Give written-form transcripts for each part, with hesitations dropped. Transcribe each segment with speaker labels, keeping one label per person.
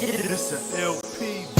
Speaker 1: It's a LP.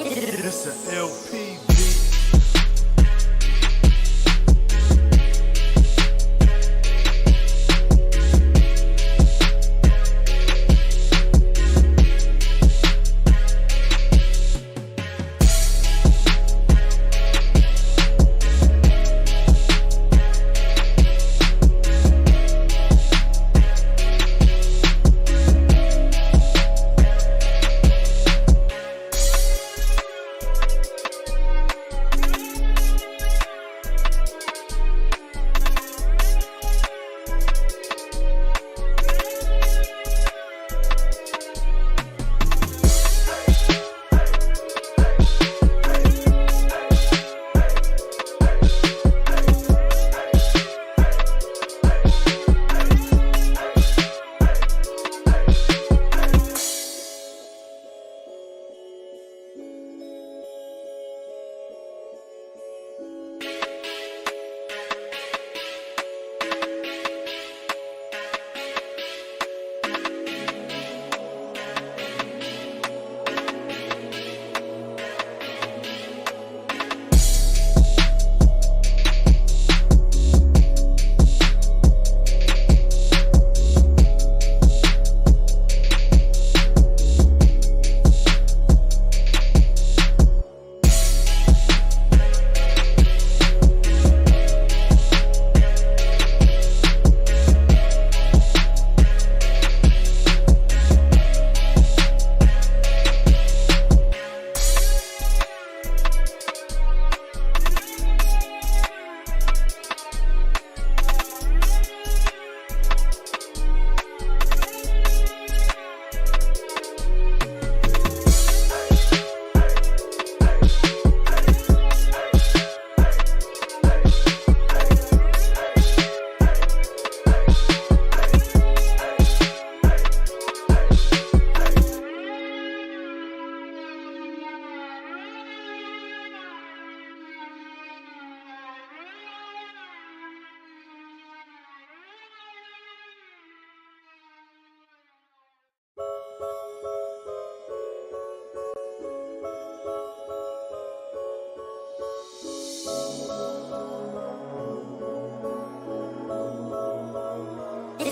Speaker 1: It's a LP.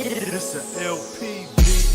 Speaker 1: It's a LP beat.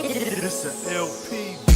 Speaker 1: It's a LP beat.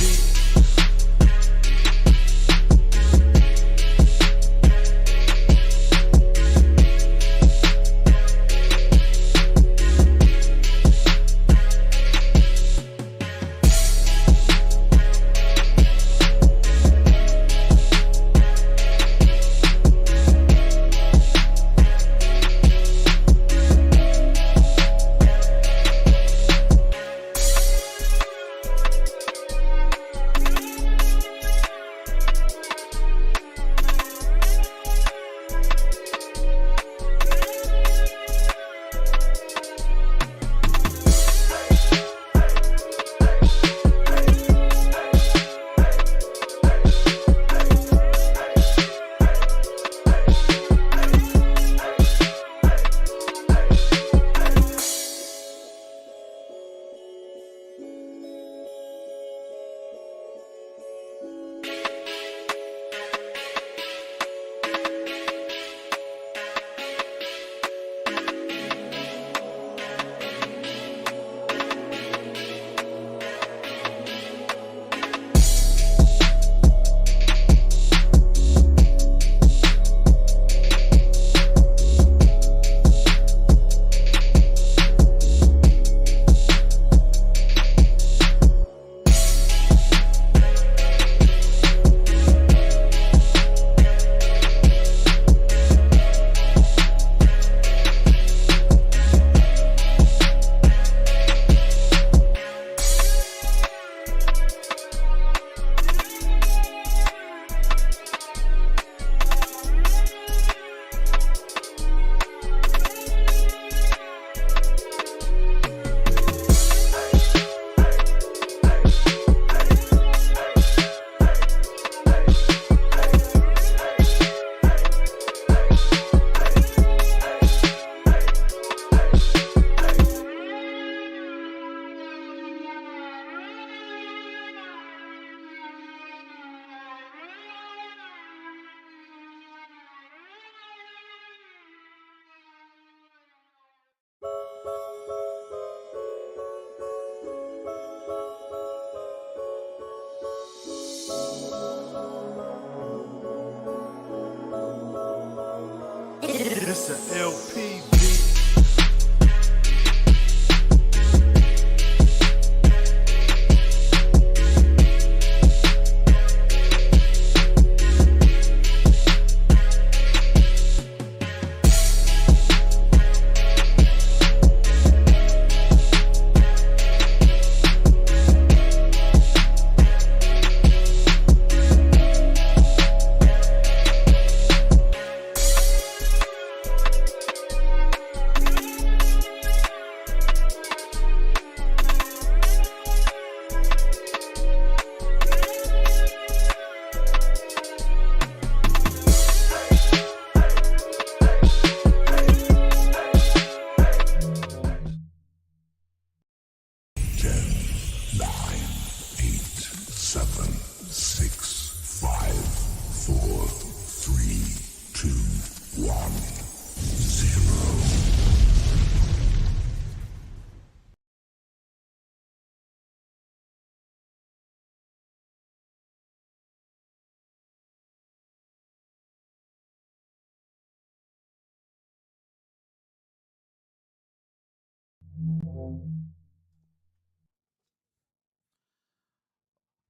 Speaker 1: This a LP beat.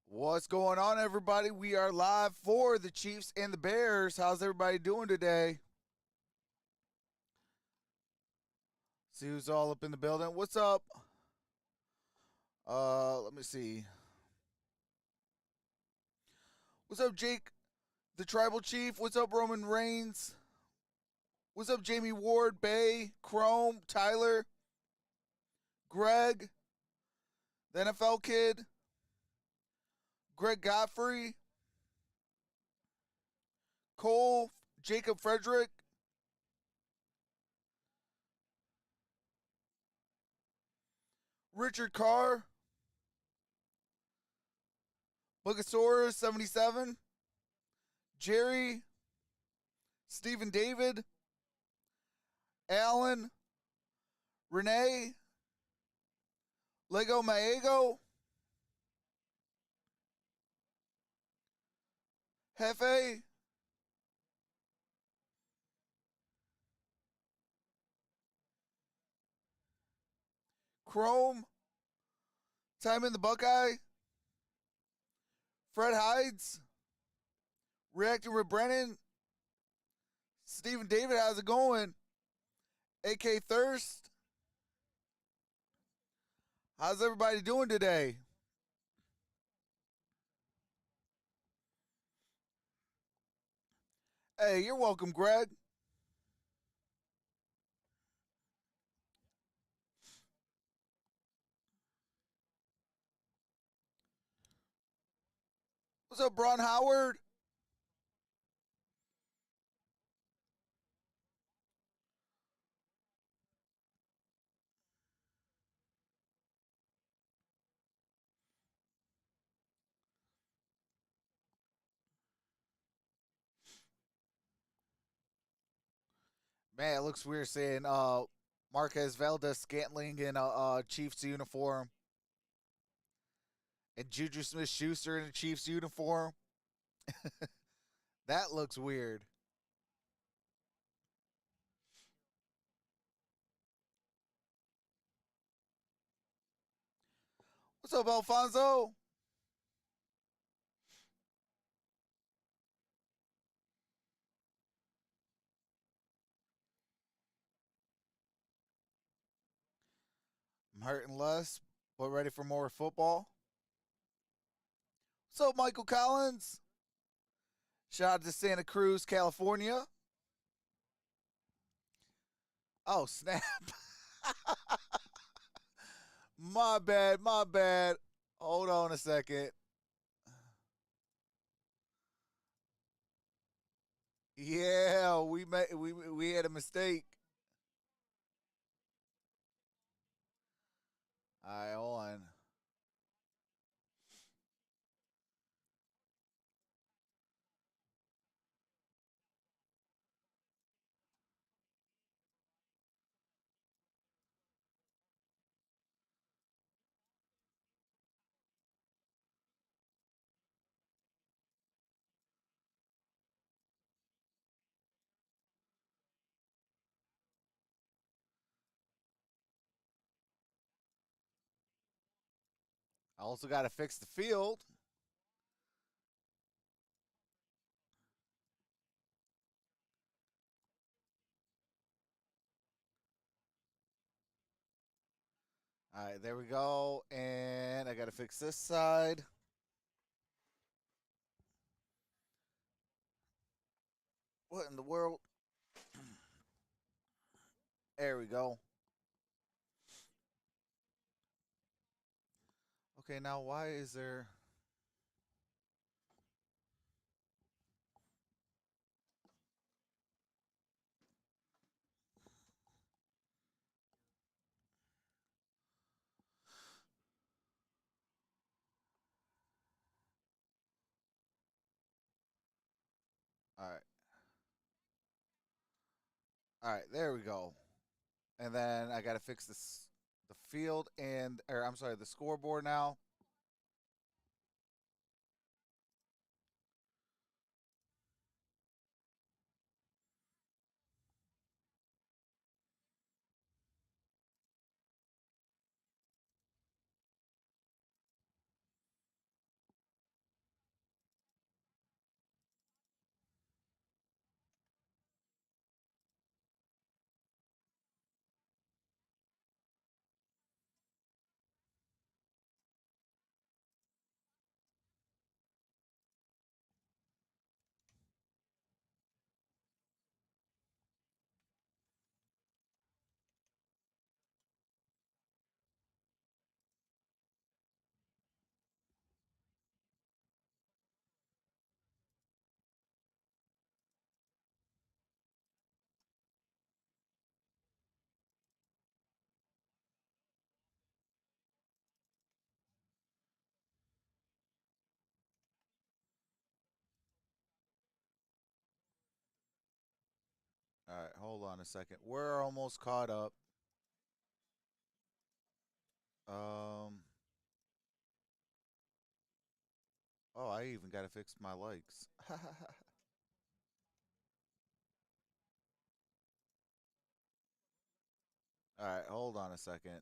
Speaker 2: What's going on, everybody? We are live for the Chiefs and the Bears. How's everybody doing today? See who's all up in the building. What's up? Let me see. What's up, Jake, the Tribal Chief? What's up, Roman Reigns? What's up, Jamie Ward, Bay, Chrome, Tyler, Greg, the NFL Kid, Greg Godfrey, Cole, Jacob Frederick, Richard Carr, Bugasaurus 77, Jerry, Stephen David, Alan, Renee, Lego Maego, Hefe, Chrome, Time in the Buckeye, Fred Hides, Reacting with Brennan, Stephen David, how's it going? AK Thirst, how's everybody doing today? Hey, you're welcome, Greg. What's up, Bron Howard? Man, it looks weird saying Marquez Valdez Scantling in a Chiefs uniform and Juju Smith Schuster in a Chiefs uniform. That looks weird. What's up, Alfonso? I'm hurting less, but ready for more football. What's up, Michael Collins? Shout out to Santa Cruz, California. Oh, snap. My bad, my bad. Hold on a second. Yeah, we had a mistake. All right, hold on. Also got to fix the field. All right, there we go. And I got to fix this side. What in the world? There we go. Okay, now why is there... All right. All right, there we go. And then I got to fix this, the field and, or I'm sorry, the scoreboard now. All right, hold on a second. We're almost caught up. Oh, I even got to fix my likes. All right, hold on a second.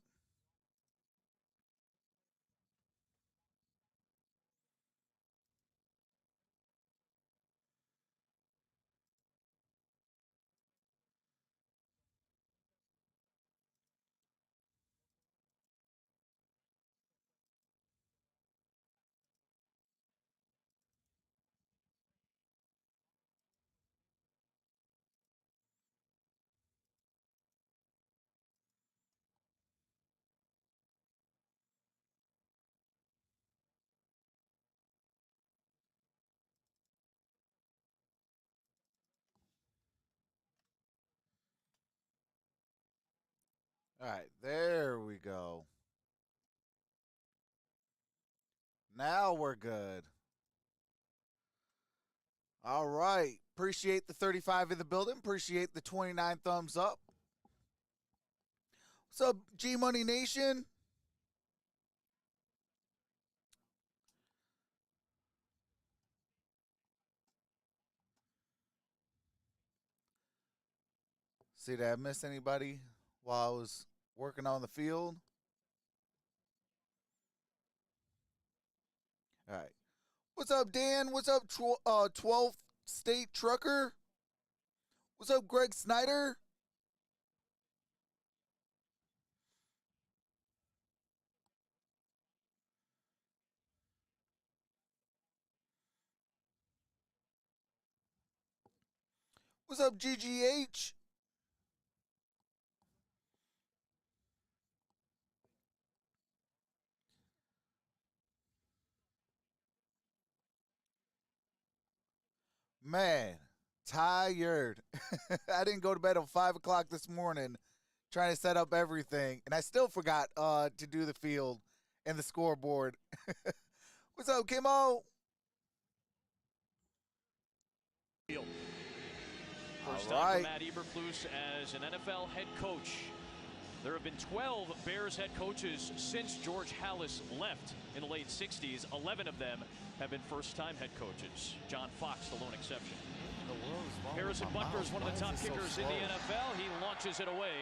Speaker 2: All right, there we go. Now we're good. All right. Appreciate the 35 in the building. Appreciate the 29 thumbs up. What's up, G Money Nation? See, did I miss anybody while I was working on the field? All right. What's up, Dan? What's up, 12th State Trucker? What's up, Greg Snyder? What's up, GGH? Man, tired. I didn't go to bed at 5 o'clock this morning trying to set up everything, and I still forgot to do the field and the scoreboard. What's up, Kimmo?
Speaker 3: First time for Matt Eberflus as an NFL head coach. There have been 12 Bears head coaches since George Halas left in the late 60s. 11 of them have been first-time head coaches. John Fox, the lone exception. Harrison Butker is one of the top kickers in the NFL. He launches it away.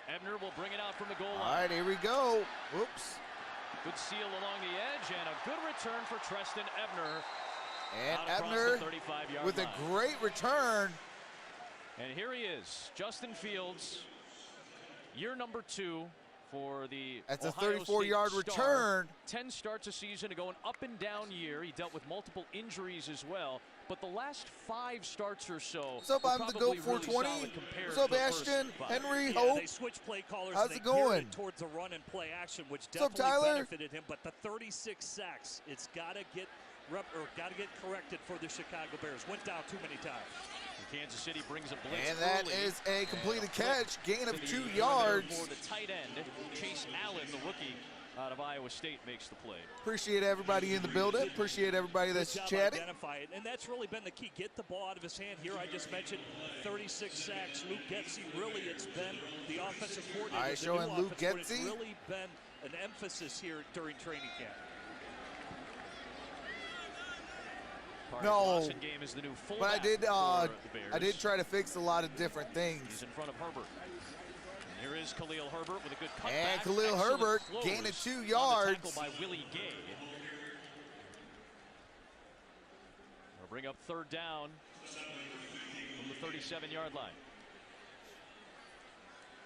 Speaker 3: Ebner will bring it out from the goal line.
Speaker 2: All right, here we go. Whoops.
Speaker 3: Good seal along the edge and a good return for Treston Ebner.
Speaker 2: And
Speaker 3: Out across
Speaker 2: Ebner
Speaker 3: the 35-yard
Speaker 2: with
Speaker 3: line.
Speaker 2: a great return.
Speaker 3: And here he is, Justin Fields, year number 2 for the
Speaker 2: That's a
Speaker 3: Ohio
Speaker 2: 34-yard
Speaker 3: State star.
Speaker 2: return.
Speaker 3: 10 starts a season ago, an up-and-down year. He dealt with multiple injuries as well. But the last 5 starts or so.
Speaker 2: What's up, I'm the GOAT 420. What's up, Ashton, Henry, Hope?
Speaker 4: They switched play callers.
Speaker 2: How's it going?
Speaker 4: Towards the run and play action, which
Speaker 2: What's up,
Speaker 4: definitely
Speaker 2: Tyler?
Speaker 4: benefited him. But the 36 sacks, it's got to get corrected for the Chicago Bears. Went down too many times.
Speaker 3: Kansas City brings a blitz
Speaker 2: And that
Speaker 3: early.
Speaker 2: is a completed catch, gain of 2
Speaker 3: perimeter
Speaker 2: yards.
Speaker 3: For the tight end, Chase Allen, the rookie out of Iowa State, makes the play.
Speaker 2: Appreciate everybody in the building. Appreciate everybody that's
Speaker 4: Good job
Speaker 2: chatting.
Speaker 4: identify it, and that's really been the key. Get the ball out of his hand here. I just mentioned 36 sacks. Luke Getsy, really, it's been the offensive coordinator.
Speaker 2: All right, showing Luke Getsy.
Speaker 4: It's really been an emphasis here during training camp.
Speaker 2: No,
Speaker 3: Game is the new
Speaker 2: but I did.
Speaker 3: for the
Speaker 2: I did
Speaker 3: Bears.
Speaker 2: try to fix a lot of different
Speaker 3: He's
Speaker 2: things.
Speaker 3: in front of Herbert. And here is Khalil Herbert with a good cutback.
Speaker 2: And Khalil
Speaker 3: Excellent
Speaker 2: Herbert
Speaker 3: close
Speaker 2: gaining 2
Speaker 3: on the
Speaker 2: yards.
Speaker 3: tackle by Willie Gay. They'll bring up 3rd down from the 37-yard line.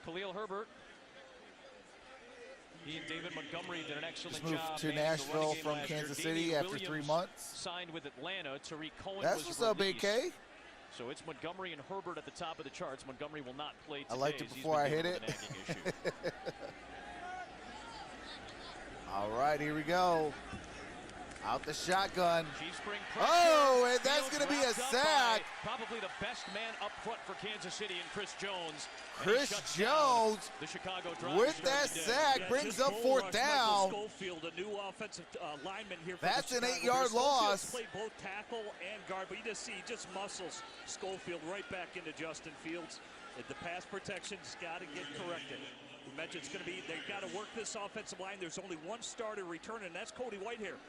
Speaker 3: Khalil Herbert. He and David Montgomery did an excellent
Speaker 2: Just moved
Speaker 3: job.
Speaker 2: to
Speaker 3: managing the
Speaker 2: Nashville
Speaker 3: running game
Speaker 2: from
Speaker 3: last year.
Speaker 2: Kansas
Speaker 3: Damian
Speaker 2: City after
Speaker 3: Williams
Speaker 2: 3 months.
Speaker 3: Signed with Atlanta. Tariq Cohen
Speaker 2: That's
Speaker 3: was
Speaker 2: what's up,
Speaker 3: released.
Speaker 2: AK.
Speaker 3: So it's Montgomery and Herbert at the top of the charts. Montgomery will not play today.
Speaker 2: I liked it
Speaker 3: as he's
Speaker 2: before I
Speaker 3: been
Speaker 2: hit
Speaker 3: dealing
Speaker 2: it.
Speaker 3: with a nagging issue.
Speaker 2: All right, here we go. Out the shotgun.
Speaker 3: Chiefs bring pressure.
Speaker 2: Oh, and that's
Speaker 3: Fields
Speaker 2: going to be a
Speaker 3: wrapped up by
Speaker 2: sack.
Speaker 3: Probably the best man up front for Kansas City and Chris Jones. And he
Speaker 2: Chris
Speaker 3: shuts
Speaker 2: Jones
Speaker 3: down the Chicago drive
Speaker 2: with
Speaker 3: to
Speaker 2: that
Speaker 3: start the day.
Speaker 2: sack brings
Speaker 4: just
Speaker 2: up
Speaker 4: bull
Speaker 2: 4th
Speaker 4: rush
Speaker 2: down.
Speaker 4: Michael Schofield, a new offensive lineman here. For
Speaker 2: That's
Speaker 4: the
Speaker 2: an
Speaker 4: Chicago
Speaker 2: 8-yard
Speaker 4: Bears. Schofield's
Speaker 2: loss.
Speaker 4: played both tackle and guard, but you just see he just muscles Schofield right back into Justin Fields. The pass protection's got to get corrected. We mentioned it's going to be, they've got to work this offensive line. There's only one starter return, and that's Cody Whitehair,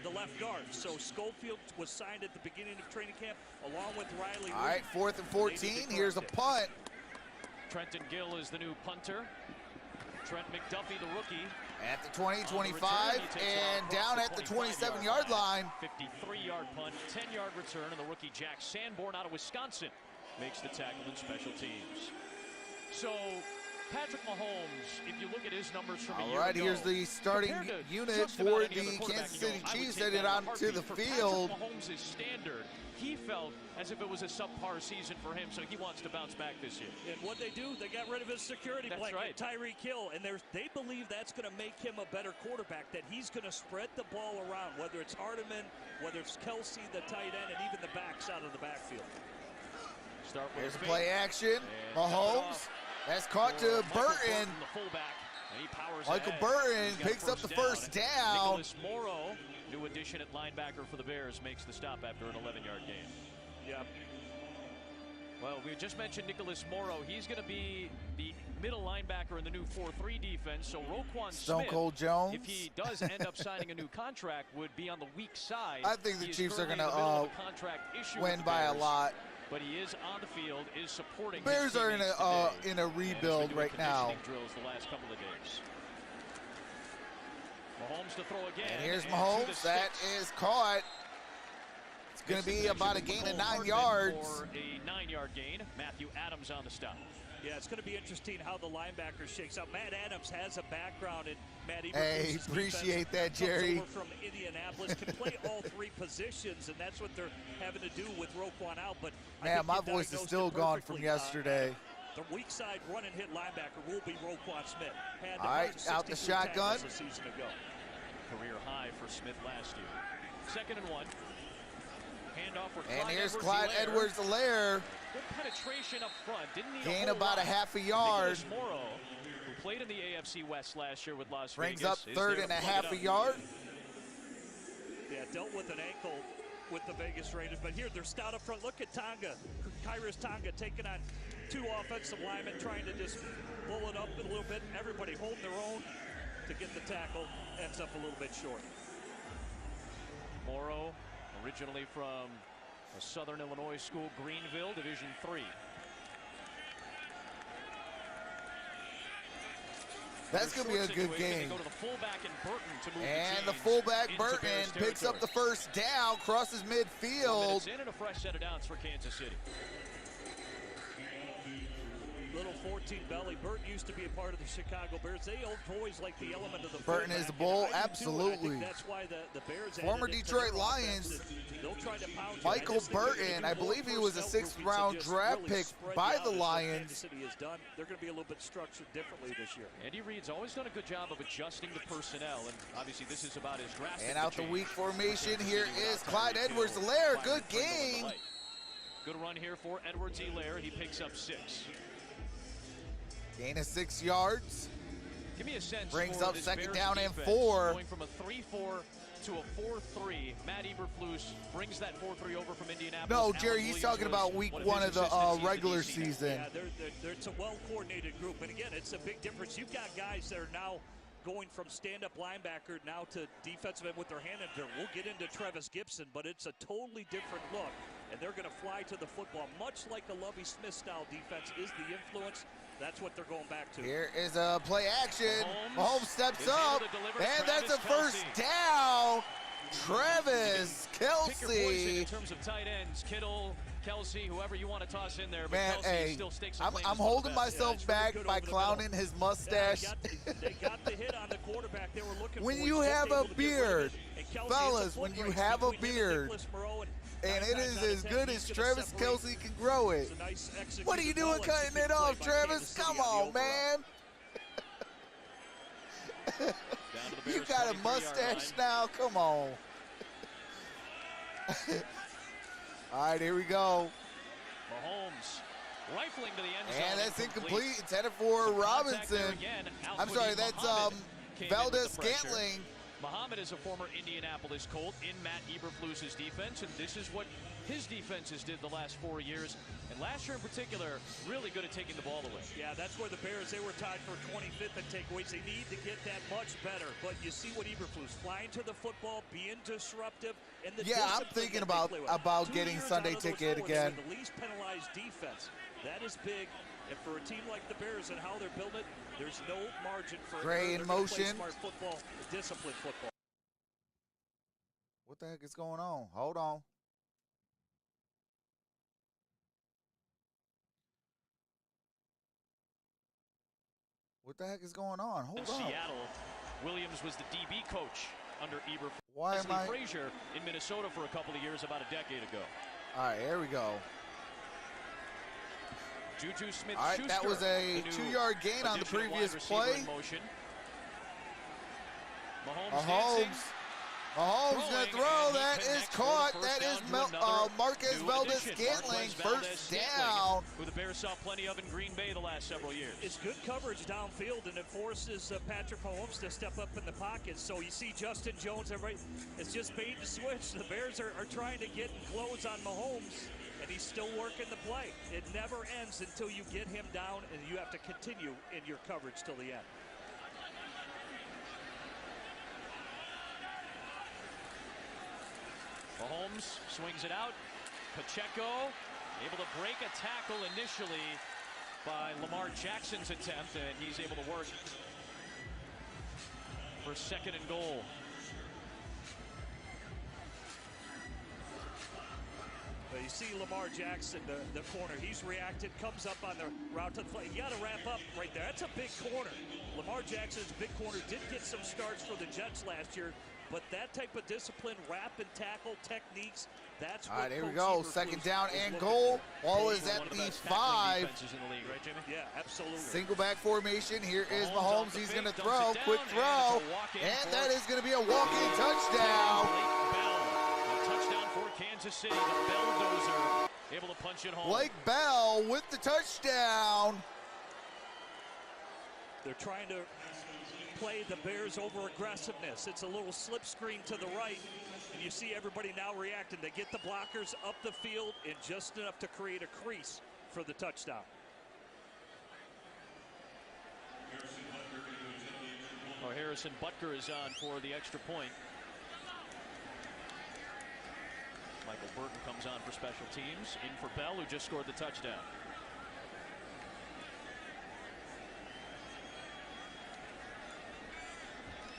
Speaker 4: the left guard. So Schofield was signed at the beginning of training camp, along with Riley.
Speaker 2: All right, 4th and 14. Here's a punt.
Speaker 3: Trenton Gill is the new punter. Trent McDuffie, the rookie.
Speaker 2: At the 20,
Speaker 3: On the
Speaker 2: 25,
Speaker 3: return, he takes
Speaker 2: and
Speaker 3: one
Speaker 2: down
Speaker 3: across
Speaker 2: at the
Speaker 3: the
Speaker 2: 27-yard line.
Speaker 3: 53-yard punt, 10-yard return, and the rookie Jack Sanborn out of Wisconsin makes the tackle in special teams. So Patrick Mahomes, if you look at his numbers from a year
Speaker 2: All right,
Speaker 3: ago,
Speaker 2: here's the starting
Speaker 3: compared to
Speaker 2: unit
Speaker 3: just
Speaker 2: for
Speaker 3: about any other
Speaker 2: the
Speaker 3: quarterback,
Speaker 2: Kansas
Speaker 3: you go,
Speaker 2: City
Speaker 3: I would
Speaker 2: Chiefs
Speaker 3: take
Speaker 2: headed
Speaker 3: that in a
Speaker 2: onto
Speaker 3: heartbeat.
Speaker 2: the
Speaker 3: For
Speaker 2: field.
Speaker 3: Patrick Mahomes' standard, he felt as if it was a subpar season for him, so he wants to bounce back this year.
Speaker 4: And what they do, they got rid of his security
Speaker 3: That's
Speaker 4: blanket,
Speaker 3: right.
Speaker 4: Tyreek Hill, and they believe that's going to make him a better quarterback, that he's going to spread the ball around, whether it's Hardeman, whether it's Kelsey, the tight end, and even the backs out of the backfield.
Speaker 3: Start with
Speaker 2: Here's a
Speaker 3: fake.
Speaker 2: play action.
Speaker 3: And
Speaker 2: Mahomes. That's caught to
Speaker 3: Michael
Speaker 2: Burton.
Speaker 3: the fullback, and he powers
Speaker 2: Michael
Speaker 3: ahead.
Speaker 2: Burton
Speaker 3: He's got
Speaker 2: picks up the first down.
Speaker 3: Nicholas Morrow, new addition at linebacker for the Bears, makes the stop after an 11-yard gain.
Speaker 4: Yeah.
Speaker 3: Well, we just mentioned Nicholas Morrow. He's going to be the middle linebacker in the new 4-3 defense. So Roquan
Speaker 2: Stone
Speaker 3: Smith,
Speaker 2: Cold Jones.
Speaker 3: if he does end up signing a new contract, would be on the weak side.
Speaker 2: I think the
Speaker 3: He is
Speaker 2: Chiefs are
Speaker 3: currently
Speaker 2: going
Speaker 3: in the middle of
Speaker 2: to
Speaker 3: a contract issue
Speaker 2: win
Speaker 3: with the
Speaker 2: by a
Speaker 3: Bears,
Speaker 2: lot.
Speaker 3: But he is on the field, is supporting.
Speaker 2: Bears
Speaker 3: his
Speaker 2: are in
Speaker 3: teammates
Speaker 2: a
Speaker 3: today.
Speaker 2: in a
Speaker 3: And he's been
Speaker 2: rebuild
Speaker 3: doing
Speaker 2: right now.
Speaker 3: conditioning drills the last couple of days. Mahomes to throw again.
Speaker 2: And here's
Speaker 3: to
Speaker 2: Mahomes.
Speaker 3: the
Speaker 2: That
Speaker 3: sticks.
Speaker 2: is caught. It's going to be about a gain of 9 yards.
Speaker 3: For a 9-yard gain. Matthew Adams on the stop.
Speaker 4: Yeah, it's going to be interesting how the linebacker shakes out. Matt Adams has a background in Matt Eberflus.
Speaker 2: Hey, appreciate that, Jerry.
Speaker 4: Comes over from Indianapolis, can play all 3 positions, and that's what they're having to do with Roquan out. But I
Speaker 2: Man,
Speaker 4: think
Speaker 2: my
Speaker 4: you
Speaker 2: voice is
Speaker 4: diagnosed
Speaker 2: still
Speaker 4: it
Speaker 2: gone from
Speaker 4: perfectly.
Speaker 2: yesterday.
Speaker 4: The weak side run and hit linebacker will be Roquan Smith. Had
Speaker 2: All right, out the
Speaker 4: 163
Speaker 2: shotgun.
Speaker 4: tackles a season ago.
Speaker 3: Career high for Smith last year. 2nd and 1. Handoff for
Speaker 2: And
Speaker 3: Clyde
Speaker 2: here's Clyde
Speaker 3: Edwards-Helaire.
Speaker 2: Edwards-Helaire.
Speaker 3: Good penetration up front. Didn't need
Speaker 2: Gain
Speaker 3: a whole
Speaker 2: about a
Speaker 3: lot.
Speaker 2: half a yard.
Speaker 3: Nicholas Morrow, who played in the AFC West last year with Las
Speaker 2: Brings
Speaker 3: Vegas,
Speaker 2: up
Speaker 3: is
Speaker 2: 3rd
Speaker 3: there
Speaker 2: and
Speaker 3: to
Speaker 2: a
Speaker 3: plug
Speaker 2: half
Speaker 3: it
Speaker 2: a
Speaker 3: up.
Speaker 2: yard.
Speaker 4: Yeah, dealt with an ankle with the Vegas Raiders. But here, they're stout up front. Look at Tonga. Kyrus Tonga taking on 2 offensive linemen, trying to just pull it up a little bit. Everybody holding their own to get the tackle. Ends up a little bit short.
Speaker 3: Morrow, originally from a Southern Illinois school, Greenville, Division III.
Speaker 2: That's going to be a good game.
Speaker 3: They go to the fullback and Burton to move
Speaker 2: And
Speaker 3: the
Speaker 2: the fullback
Speaker 3: into
Speaker 2: Burton
Speaker 3: Bears
Speaker 2: picks up
Speaker 3: territory.
Speaker 2: the first down, crosses
Speaker 3: 4 minutes
Speaker 2: midfield.
Speaker 3: in and a fresh set of downs for Kansas City.
Speaker 4: Little 14 belly. Burton used to be a part of the Chicago Bears. They always like the element of the
Speaker 2: Burton is the
Speaker 4: fullback,
Speaker 2: bull,
Speaker 4: and I do too, and I
Speaker 2: absolutely.
Speaker 4: think that's why the Bears
Speaker 2: Former
Speaker 4: added it to
Speaker 2: Detroit
Speaker 4: their
Speaker 2: Lions,
Speaker 4: offense. They'll try to pound you.
Speaker 2: Michael
Speaker 4: I just think they're
Speaker 2: Burton,
Speaker 4: gonna
Speaker 2: I
Speaker 4: do more
Speaker 2: believe he was a
Speaker 4: personnel
Speaker 2: 6th
Speaker 4: groupings and
Speaker 2: round
Speaker 4: just
Speaker 2: draft
Speaker 4: really
Speaker 2: pick
Speaker 4: spread
Speaker 2: by
Speaker 4: you out
Speaker 2: the
Speaker 4: is what
Speaker 2: Lions.
Speaker 4: Kansas City has done. They're going to be a little bit structured differently this year.
Speaker 3: Andy Reid's always done a good job of adjusting the personnel, and obviously this is about as drastic.
Speaker 2: And out the
Speaker 3: change.
Speaker 2: weak formation,
Speaker 3: Kansas
Speaker 2: here
Speaker 3: City
Speaker 2: is
Speaker 3: without
Speaker 2: Clyde
Speaker 3: Tyreek
Speaker 2: Edwards-Helaire.
Speaker 3: Hill,
Speaker 2: Good
Speaker 3: Byron Pringle
Speaker 2: game.
Speaker 3: in the light. Good run here for Edwards-Helaire. He picks up 6.
Speaker 2: Gain of 6 yards.
Speaker 3: Give me a sense.
Speaker 2: Brings
Speaker 3: for
Speaker 2: up
Speaker 3: this
Speaker 2: second
Speaker 3: Bears
Speaker 2: down and
Speaker 3: defense,
Speaker 2: 4.
Speaker 3: Going from a 3-4 to a 4-3. Matt Eberflus brings that 4-3 over from Indianapolis.
Speaker 2: No,
Speaker 3: Alan
Speaker 2: Jerry, he's
Speaker 3: Williams
Speaker 2: talking
Speaker 3: was
Speaker 2: about week
Speaker 3: one
Speaker 2: 1
Speaker 3: his
Speaker 2: of the
Speaker 3: assistants. He's
Speaker 2: regular
Speaker 3: DC.
Speaker 2: season.
Speaker 4: Yeah, it's a well-coordinated group. And again, it's a big difference. You've got guys that are now going from stand-up linebacker now to defensive end with their hand in there. We'll get into Travis Gibson, but it's a totally different look. And they're going to fly to the football. Much like a Lovie Smith-style defense is the influence. That's what they're going back to.
Speaker 2: Here is a play action. Mahomes steps
Speaker 3: is
Speaker 2: up,
Speaker 3: able to deliver.
Speaker 2: and that's
Speaker 3: Travis
Speaker 2: a first
Speaker 3: Kelce.
Speaker 2: down. Travis
Speaker 3: Pick your poison in
Speaker 2: Kelce.
Speaker 3: terms of tight ends. Kittle, Kelce, whoever you want to toss in there. But
Speaker 2: Man,
Speaker 3: Kelce
Speaker 2: hey,
Speaker 3: still stakes a
Speaker 2: I'm
Speaker 3: claim as one of
Speaker 2: holding
Speaker 3: the best.
Speaker 2: myself
Speaker 4: it's really
Speaker 2: back
Speaker 4: good
Speaker 2: by
Speaker 4: over the
Speaker 2: clowning his mustache.
Speaker 4: They got the hit on the quarterback they were looking
Speaker 2: When
Speaker 4: for.
Speaker 2: you
Speaker 4: He's
Speaker 2: have
Speaker 4: able
Speaker 2: a
Speaker 4: to get rid of
Speaker 2: beard,
Speaker 4: it. And Kelce,
Speaker 2: fellas,
Speaker 4: it's a
Speaker 2: when
Speaker 4: foot
Speaker 2: you
Speaker 4: race
Speaker 2: have a
Speaker 4: between him
Speaker 2: beard,
Speaker 4: Nicholas Moreau,
Speaker 2: and
Speaker 4: nine
Speaker 2: it
Speaker 4: times
Speaker 2: is
Speaker 4: out of
Speaker 2: as
Speaker 4: 10,
Speaker 2: good
Speaker 4: he's
Speaker 2: as
Speaker 4: gonna
Speaker 2: Travis
Speaker 4: separate.
Speaker 2: Kelce can grow it.
Speaker 4: It's a nice executed
Speaker 2: What are you doing
Speaker 4: ball
Speaker 2: cutting it
Speaker 4: executed
Speaker 2: off,
Speaker 4: play by
Speaker 2: Travis?
Speaker 4: Kansas City
Speaker 2: Come
Speaker 4: on the
Speaker 2: on,
Speaker 4: overall.
Speaker 2: man.
Speaker 3: Down to the
Speaker 2: You
Speaker 3: Bears'
Speaker 2: got a
Speaker 3: 23-yard
Speaker 2: mustache
Speaker 3: line.
Speaker 2: now? Come on. All right, here we go.
Speaker 3: Mahomes rifling to the end zone.
Speaker 2: And that's incomplete. It's headed for
Speaker 3: Some contact there
Speaker 2: Robinson.
Speaker 3: again.
Speaker 2: I'm
Speaker 3: Outputting
Speaker 2: sorry, that's
Speaker 3: Muhammad came in with
Speaker 2: Valdez
Speaker 3: the pressure.
Speaker 2: Scantling.
Speaker 3: Muhammad is a former Indianapolis Colt in Matt Eberflus's defense, and this is what his defenses did the last 4 years. And last year in particular, really good at taking the ball away.
Speaker 4: Yeah, that's where the Bears, they were tied for 25th in takeaways. They need to get that much better. But you see what Eberflus, flying to the football, being disruptive, and the
Speaker 2: Yeah, I'm
Speaker 4: discipline
Speaker 2: thinking
Speaker 4: that they play with.
Speaker 2: about
Speaker 4: 2
Speaker 2: getting
Speaker 4: years
Speaker 2: Sunday
Speaker 4: out of those
Speaker 2: ticket
Speaker 4: 4, they
Speaker 2: again.
Speaker 4: were the least penalized defense. That is big. And for a team like the Bears and how they're building it, there's no margin for
Speaker 2: Gray in
Speaker 4: they're gonna play
Speaker 2: motion.
Speaker 4: smart football, disciplined football.
Speaker 2: What the heck is going on? Hold on. What the heck is going on? Hold
Speaker 3: In
Speaker 2: on.
Speaker 3: Seattle, Williams was the DB coach under Eberflus.
Speaker 2: Why am
Speaker 3: Leslie
Speaker 2: I?
Speaker 3: Frazier in Minnesota for a couple of years, about a decade ago.
Speaker 2: All right, here we go.
Speaker 3: Juju Smith-Schuster.
Speaker 2: All right, that was a
Speaker 3: the new
Speaker 2: 2-yard gain on the
Speaker 3: addition of
Speaker 2: previous
Speaker 3: wide receiver
Speaker 2: play.
Speaker 3: in motion.
Speaker 2: Mahomes.
Speaker 3: dancing.
Speaker 2: Mahomes gonna
Speaker 3: Throwing,
Speaker 2: throw.
Speaker 3: and he
Speaker 2: That is
Speaker 3: connects for the
Speaker 2: caught.
Speaker 3: first
Speaker 2: That
Speaker 3: down
Speaker 2: is
Speaker 3: to another
Speaker 2: Marquez
Speaker 3: new
Speaker 2: Valdez
Speaker 3: addition.
Speaker 2: Scantling.
Speaker 3: Marquez Valdez
Speaker 2: First
Speaker 3: Scantling,
Speaker 2: down.
Speaker 3: who the Bears saw plenty of in Green Bay the last several years.
Speaker 4: It's good coverage downfield, and it forces Patrick Mahomes to step up in the pocket. So you see Justin Jones, everybody, it's just bait and switch. The Bears are trying to get and close on Mahomes, and he's still working the play. It never ends until you get him down, and you have to continue in your coverage till the end.
Speaker 3: Mahomes swings it out. Pacheco able to break a tackle initially by Lamar Jackson's attempt, and he's able to work for 2nd and goal.
Speaker 4: But you see Lamar Jackson, the corner, he's reacted, comes up on the route to the play. You got to wrap up right there. That's a big corner. Lamar Jackson's big corner did get some starts for the Jets last year, but that type of discipline, wrap and tackle techniques, that's what
Speaker 2: All right, here we
Speaker 4: Coach
Speaker 2: go.
Speaker 4: Eberflus
Speaker 2: 2nd down
Speaker 4: is
Speaker 2: and
Speaker 4: looking
Speaker 2: goal.
Speaker 4: for.
Speaker 2: Ball is
Speaker 3: One
Speaker 2: at
Speaker 3: of the
Speaker 2: the
Speaker 3: best tackling
Speaker 2: 5.
Speaker 3: defenses in the league, right, Jimmy?
Speaker 4: Yeah, absolutely.
Speaker 2: Single back formation. Here is
Speaker 3: Mahomes
Speaker 2: Mahomes.
Speaker 3: off the
Speaker 2: He's
Speaker 3: fake,
Speaker 2: going to
Speaker 3: dumps
Speaker 2: throw.
Speaker 3: it down,
Speaker 2: Quick
Speaker 3: and
Speaker 2: throw.
Speaker 3: it's a walk-in
Speaker 2: And
Speaker 3: for
Speaker 2: that is going to be a walk-in touchdown.
Speaker 3: Blake Bell, a touchdown for Kansas City. The Belldozer able to punch it home.
Speaker 2: Blake Bell with the touchdown.
Speaker 4: They're trying to play the Bears over aggressiveness. It's a little slip screen to the right, and you see everybody now reacting. They get the blockers up the field and just enough to create a crease for the touchdown.
Speaker 3: Oh, Harrison Butker is on for the extra point. Michael Burton comes on for special teams. In for Bell, who just scored the touchdown.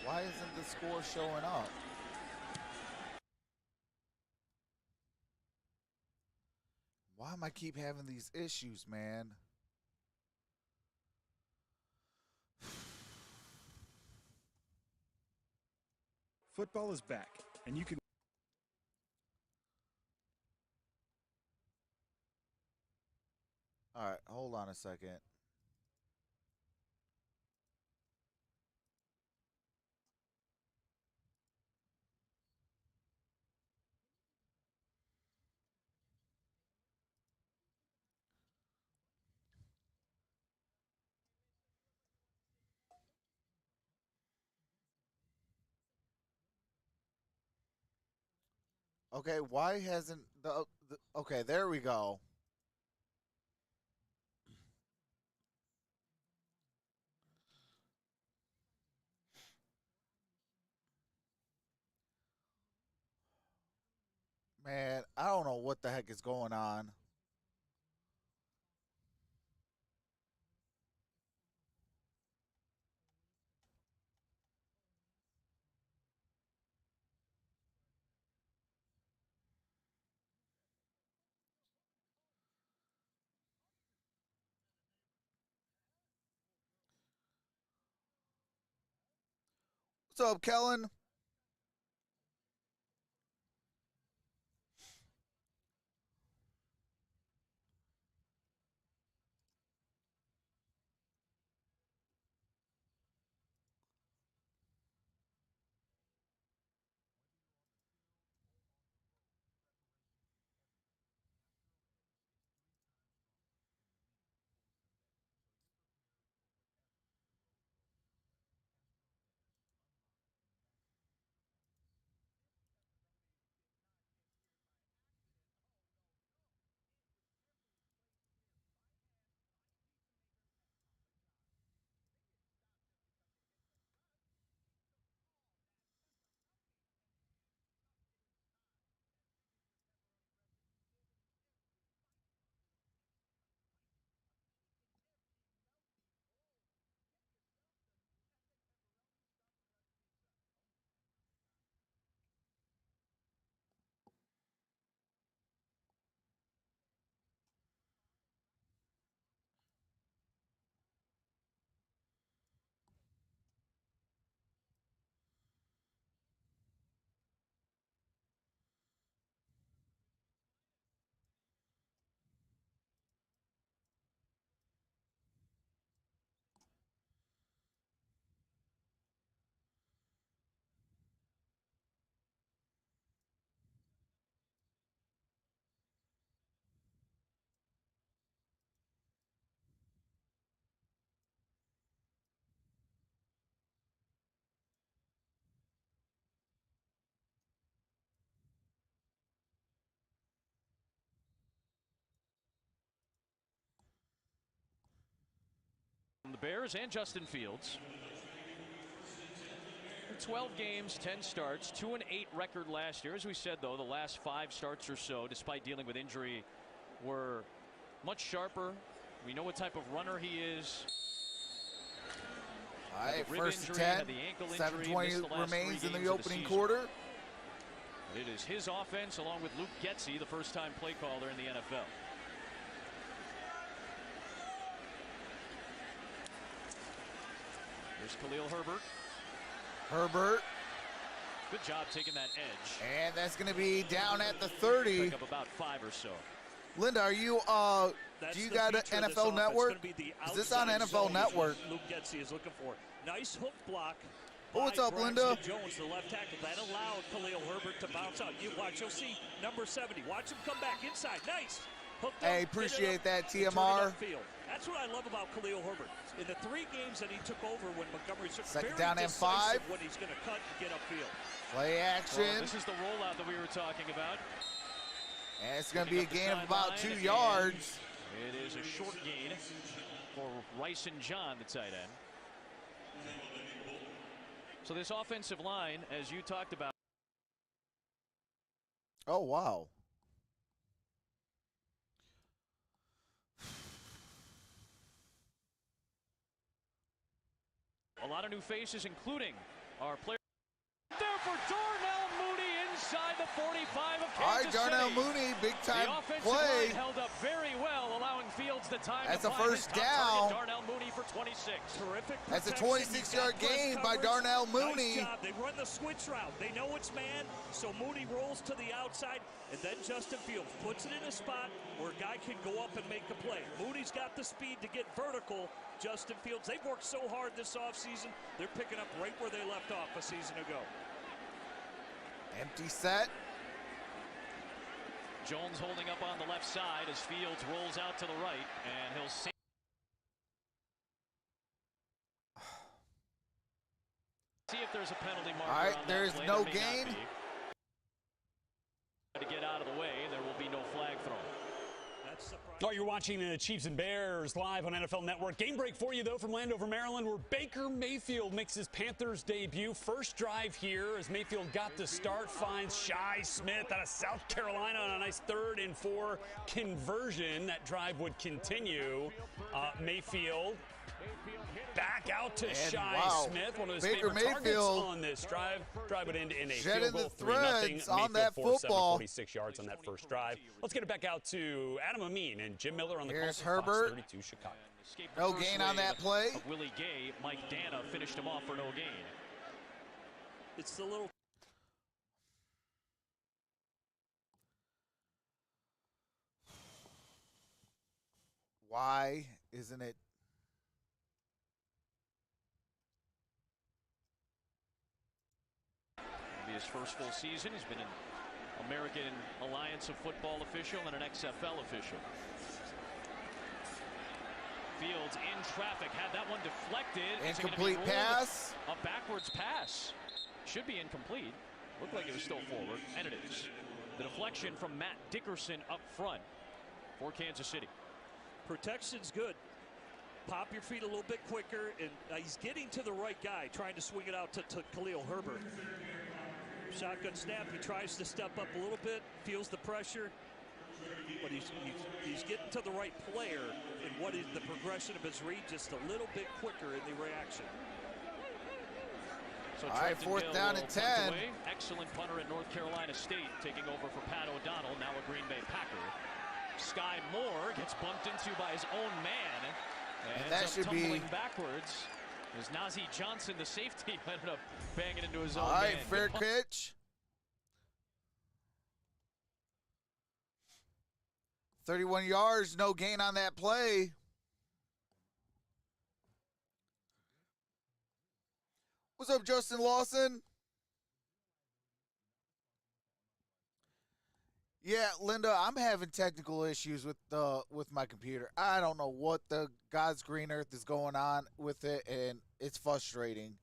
Speaker 2: Why isn't the score showing up? Why am I keep having these issues, man?
Speaker 1: Football is back, and you can.
Speaker 2: All right, hold on a second. Okay, why hasn't the okay, there we go. Man, I don't know what the heck is going on. What's up, Kellen?
Speaker 3: The Bears and Justin Fields. 12 games, 10 starts, 2-8 record last year. As we said, though, the last 5 starts or so, despite dealing with injury, were much sharper. We know what type of runner he is.
Speaker 2: All right, first
Speaker 3: injury,
Speaker 2: and 10, 7:20 remains in the opening quarter.
Speaker 3: It is his offense, along with Luke Getsy, the first-time play caller in the NFL. Here's Khalil Herbert.
Speaker 2: Herbert.
Speaker 3: Good job taking that edge.
Speaker 2: And that's going to be down at the 30.
Speaker 3: Pick up about 5 or so.
Speaker 2: Linda, are you do you got an NFL Network? Is this on NFL Network?
Speaker 4: Luke Getsy is looking for. Nice hook block.
Speaker 2: Oh, what's up, Linda?
Speaker 4: Jones, the left tackle. That allowed Khalil Herbert to bounce out. You watch, you'll see number 70. Watch him come back inside. Nice. Hooked
Speaker 2: Hey,
Speaker 4: up,
Speaker 2: appreciate that,
Speaker 4: TMR.
Speaker 2: TMR.
Speaker 4: That's what I love about Khalil Herbert. In the 3 games that he took over when Montgomery took
Speaker 2: second down and 5.
Speaker 4: When he's going to cut and get upfield.
Speaker 2: Play action.
Speaker 3: Well, this is the rollout that we were talking about.
Speaker 2: And it's going to be a gain of about 2 yards.
Speaker 3: It is a short gain for Rice and John, the tight end. So this offensive line, as you talked about.
Speaker 2: Oh, wow.
Speaker 3: A lot of new faces, including Our player there for Darnell Mooney inside the 45 of Kansas
Speaker 2: All right, Darnell
Speaker 3: City.
Speaker 2: Mooney, big time
Speaker 3: The offensive
Speaker 2: play.
Speaker 3: line held up very well, allowing Fields the time
Speaker 2: That's
Speaker 3: to
Speaker 2: a
Speaker 3: find
Speaker 2: first
Speaker 3: his top
Speaker 2: down.
Speaker 3: target, Darnell Mooney for 26.
Speaker 4: Terrific.
Speaker 2: That's a
Speaker 4: protection.
Speaker 2: 26-yard
Speaker 4: You've got
Speaker 2: gain
Speaker 4: press
Speaker 2: by
Speaker 4: coverage.
Speaker 2: Darnell Mooney.
Speaker 4: Nice job. They run the switch route. They know it's man, so Mooney rolls to the outside, and then Justin Fields puts it in a spot where a guy can go up and make a play. Mooney's got the speed to get vertical. Justin Fields, they've worked so hard this offseason, they're picking up right where they left off a season ago.
Speaker 2: Empty set.
Speaker 3: Jones holding up on the left side as Fields rolls out to the right, and he'll see. See if there's a penalty marker.
Speaker 2: All right,
Speaker 3: on
Speaker 2: there's
Speaker 3: that play.
Speaker 2: no
Speaker 3: There may not
Speaker 2: gain.
Speaker 3: be. To get out of the way, there will be no flag thrown.
Speaker 5: Oh, you're watching the Chiefs and Bears live on NFL Network. Game break for you, though, from Landover, Maryland, where Baker Mayfield makes his Panthers debut. First drive here as Mayfield got the start, finds Shi Smith out of South Carolina on a nice 3rd and 4 conversion. That drive would continue. Mayfield back out to Shi Smith, one of his
Speaker 2: Baker
Speaker 5: favorite targets
Speaker 2: Mayfield
Speaker 5: on this drive. Drive would end in a
Speaker 2: shedding
Speaker 5: field goal,
Speaker 2: the
Speaker 5: 3-0.
Speaker 2: threads on
Speaker 5: Mayfield
Speaker 2: that
Speaker 5: 4-7,
Speaker 2: football.
Speaker 5: 46 yards on that first drive. Let's get it back out to Adam Amin and Jim Miller on the
Speaker 2: Here's
Speaker 5: call for Fox
Speaker 2: Herbert.
Speaker 5: 32 Chicago.
Speaker 2: No gain on that play.
Speaker 3: Of Willie Gay, Mike Dana finished him off for no gain.
Speaker 4: It's the little
Speaker 2: Why isn't it?
Speaker 3: It'll be his first full season. He's been an American Alliance of Football official and an XFL official. Fields in traffic, had that one deflected. Is it gonna be
Speaker 2: Incomplete
Speaker 3: ruled
Speaker 2: pass.
Speaker 3: A backwards pass. Should be incomplete. Looked like it was still forward, and it is. The deflection from Matt Dickerson up front for Kansas City.
Speaker 4: protection's good. Pop your feet a little bit quicker, and he's getting to the right guy, trying to swing it out to Khalil Herbert. Shotgun snap, he tries to step up a little bit, feels the pressure, but he's getting to the right player, and what is the progression of his read just a little bit quicker in the reaction.
Speaker 3: So
Speaker 2: all right,
Speaker 3: Trenton
Speaker 2: 4th
Speaker 3: Gill
Speaker 2: down
Speaker 3: will
Speaker 2: and
Speaker 3: punt
Speaker 2: 10.
Speaker 3: away. Excellent punter at North Carolina State, taking over for Pat O'Donnell, now a Green Bay Packer. Sky Moore gets bumped into by his own man, and
Speaker 2: that
Speaker 3: ends
Speaker 2: should
Speaker 3: up
Speaker 2: be
Speaker 3: tumbling backwards. As Najee Johnson, the safety, ended up banging into his own
Speaker 2: all right,
Speaker 3: man.
Speaker 2: fair
Speaker 3: Good punt.
Speaker 2: catch. 31 yards, no gain on that play. What's up, Justin Lawson? Yeah, Linda, I'm having technical issues with my computer. I don't know what the God's green earth is going on with it, and it's frustrating.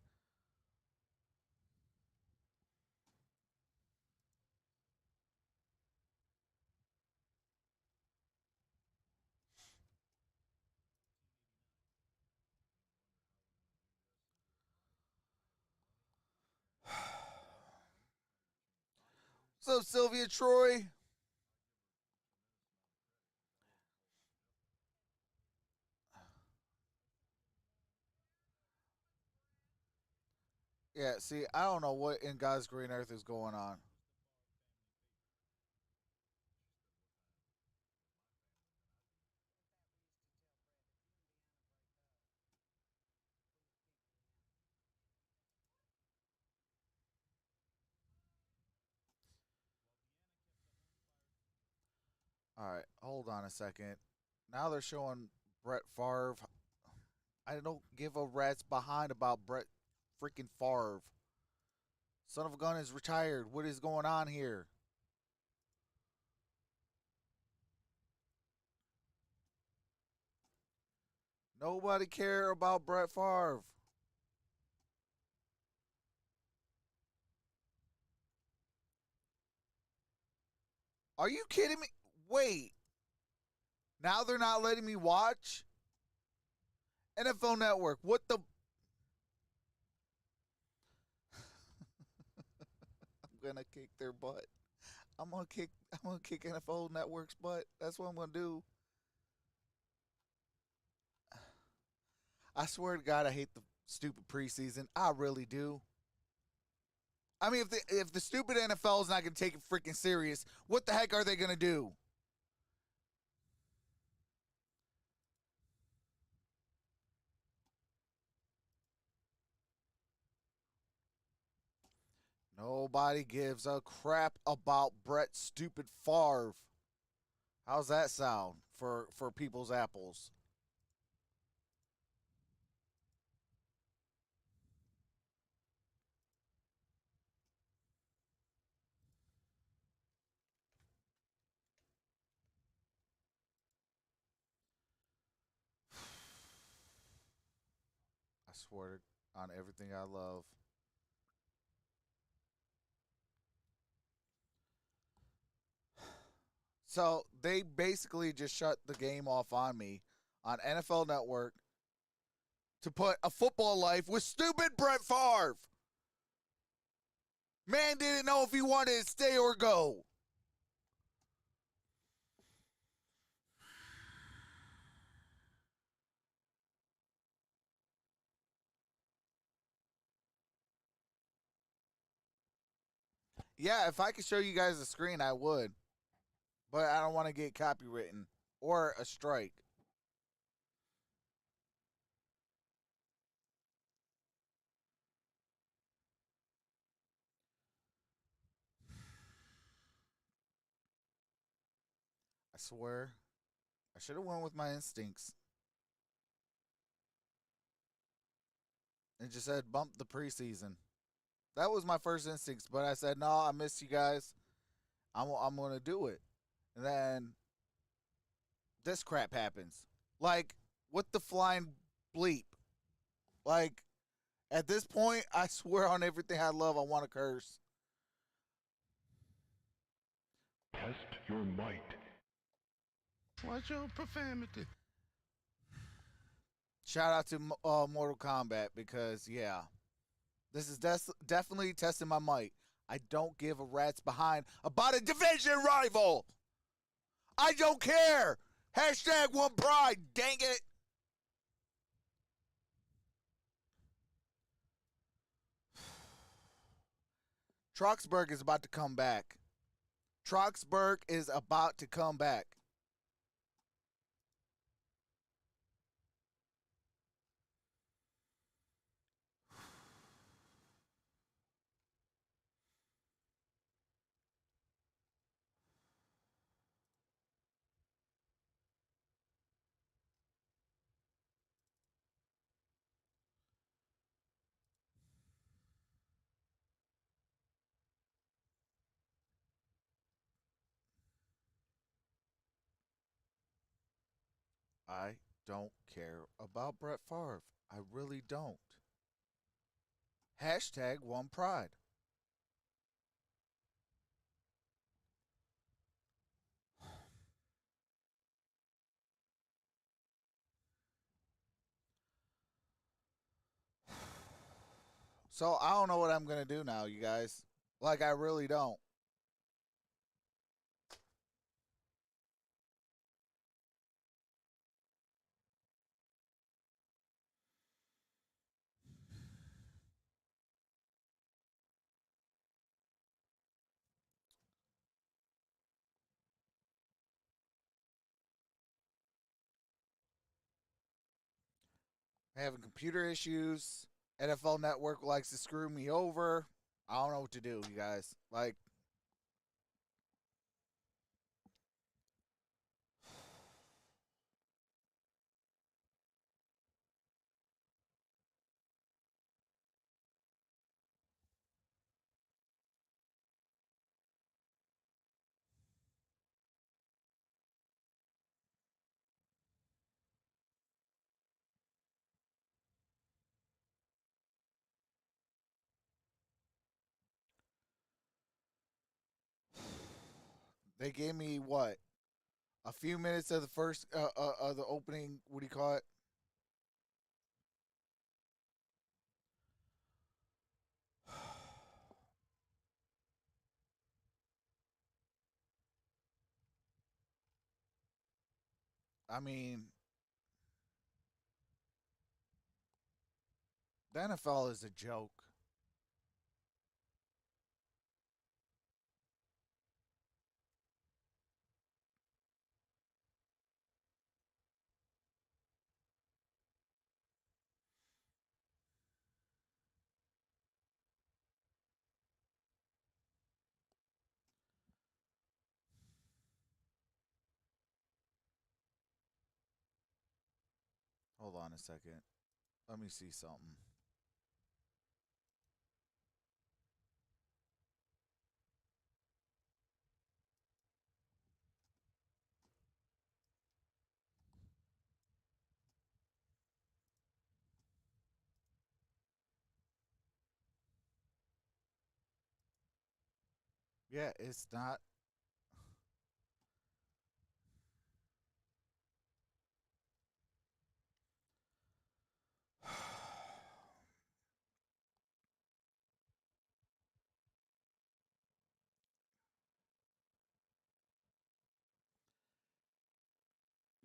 Speaker 2: What's up, Sylvia Troy? Yeah, see, I don't know what in God's green earth is going on. All right, hold on a second. Now they're showing Brett Favre. I don't give a rat's behind about Brett freaking Favre. Son of a gun is retired. What is going on here? Nobody care about Brett Favre. Are you kidding me? Wait. Now they're not letting me watch? NFL Network, what the? I'm gonna kick their butt. I'm gonna kick NFL Network's butt. That's what I'm gonna do. I swear to God, I hate the stupid preseason. I really do. I mean, if the stupid NFL is not going to take it freaking serious, what the heck are they going to do? Nobody gives a crap about Brett Stupid Favre. How's that sound for people's apples? I swear on everything I love. So they basically just shut the game off on me on NFL Network to put a football life with stupid Brett Favre. Man didn't know if he wanted to stay or go. Yeah, if I could show you guys the screen, I would. But I don't want to get copywritten or a strike. I swear, I should have went with my instincts. And just said bump the preseason. That was my first instincts, but I said, no, I miss you guys. I'm going to do it. And then this crap happens. Like, what the flying bleep? Like, at this point, I swear on everything I love, I want to curse.
Speaker 6: Test your might. What's your profanity?
Speaker 2: Shout out to Mortal Kombat because, yeah, this is definitely testing my might. I don't give a rat's behind about a division rival. I don't care. Hashtag one pride. Dang it. Troxburg is about to come back. Troxburg is about to come back. I don't care about Brett Favre. I really don't. Hashtag one pride. So I don't know what I'm going to do now, you guys. Like, I really don't. I'm having computer issues. NFL Network likes to screw me over. I don't know what to do, you guys. Like, they gave me what? A few minutes of the first, of the opening, what do you call it? I mean, the NFL is a joke. Hold on a second. Let me see something. Yeah, it's not.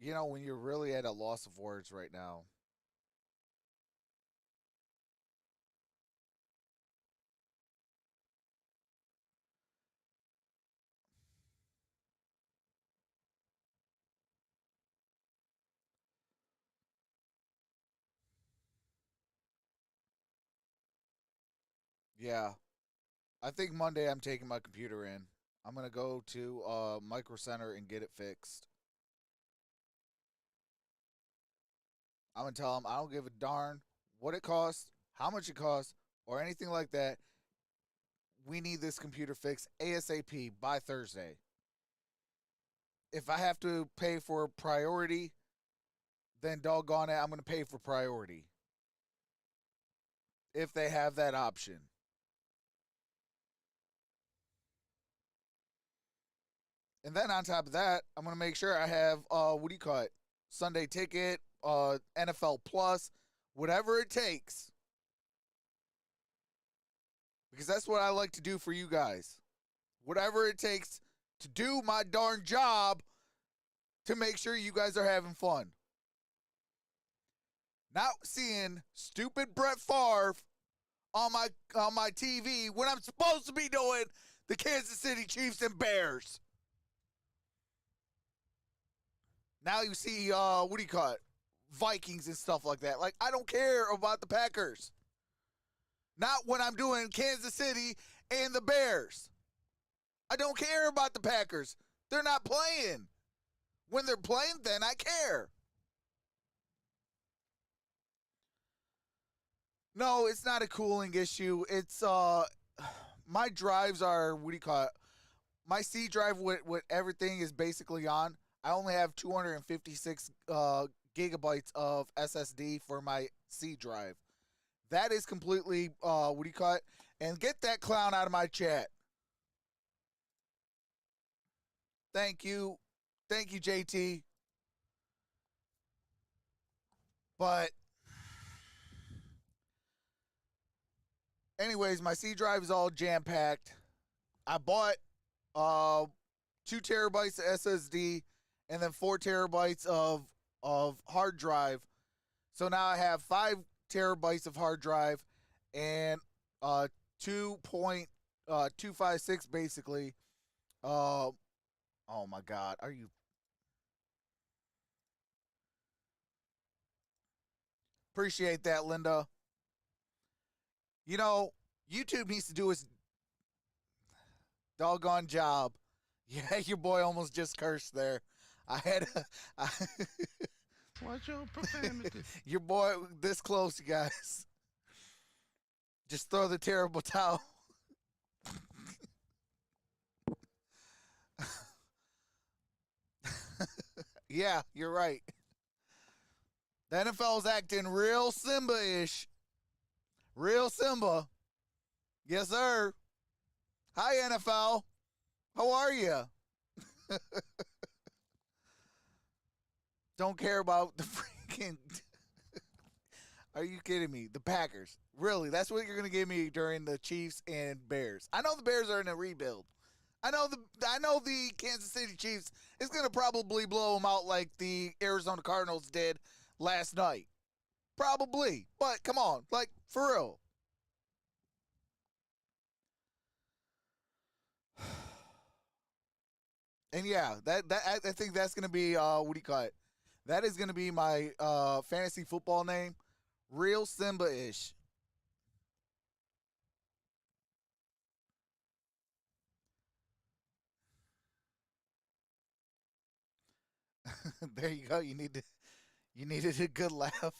Speaker 2: You know, when you're really at a loss of words right now. Yeah, I think Monday I'm taking my computer in. I'm gonna go to Micro Center and get it fixed. I'm gonna tell them I don't give a darn what it costs, how much it costs, or anything like that. We need this computer fixed ASAP by Thursday. If I have to pay for priority, then doggone it, I'm gonna pay for priority. If they have that option. And then on top of that, I'm gonna make sure I have what do you call it? Sunday ticket, NFL Plus, whatever it takes. Because that's what I like to do for you guys. Whatever it takes to do my darn job to make sure you guys are having fun. Not seeing stupid Brett Favre on my TV when I'm supposed to be doing the Kansas City Chiefs and Bears. Now you see, what do you call it? Vikings and stuff like that. Like, I don't care about the Packers. Not when I'm doing Kansas City and the Bears. I don't care about the Packers. They're not playing. When they're playing, then I care. No, it's not a cooling issue. It's, my drives are, what do you call it? My C drive with everything is basically on. I only have 256 gigabytes of SSD for my C drive. That is completely, what do you call it? And get that clown out of my chat. Thank you. Thank you, JT. But anyways, my C drive is all jam-packed. I bought 2 terabytes of SSD and then 4 terabytes of hard drive. So now I have 5 terabytes of hard drive and 2.256 basically. Oh my God, are you? Appreciate that, Linda. You know, YouTube needs to do its doggone job. Yeah, your boy almost just cursed there. I had
Speaker 6: Watch your profanity.
Speaker 2: your boy this close, you guys. Just throw the terrible towel. Yeah, you're right. The NFL's acting real Simba-ish. Real Simba. Yes, sir. Hi, NFL. How are you? Don't care about the freaking... Are you kidding me? The Packers. Really? That's what you're going to give me during the Chiefs and Bears. I know the Bears are in a rebuild. I know the Kansas City Chiefs is going to probably blow them out like the Arizona Cardinals did last night. Probably. But come on, like for real. And yeah, that I think that's going to be what do you call it? That is going to be my fantasy football name. Real Simba-ish. There you go. You You needed a good laugh.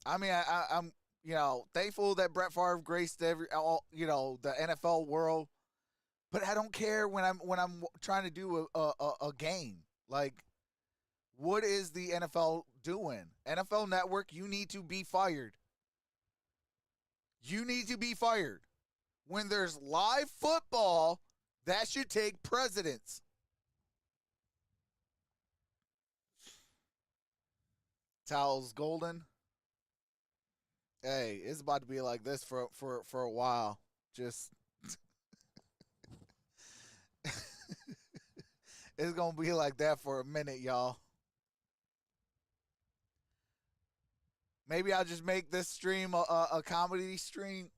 Speaker 2: I mean, I'm thankful that Brett Favre graced the NFL world, but I don't care when I'm trying to do a game. Like, what is the NFL doing? NFL Network, you need to be fired. You need to be fired. When there's live football, that should take precedence. Towels golden. Hey, it's about to be like this for a while. Just it's gonna be like that for a minute, y'all. Maybe I'll just make this stream a comedy stream.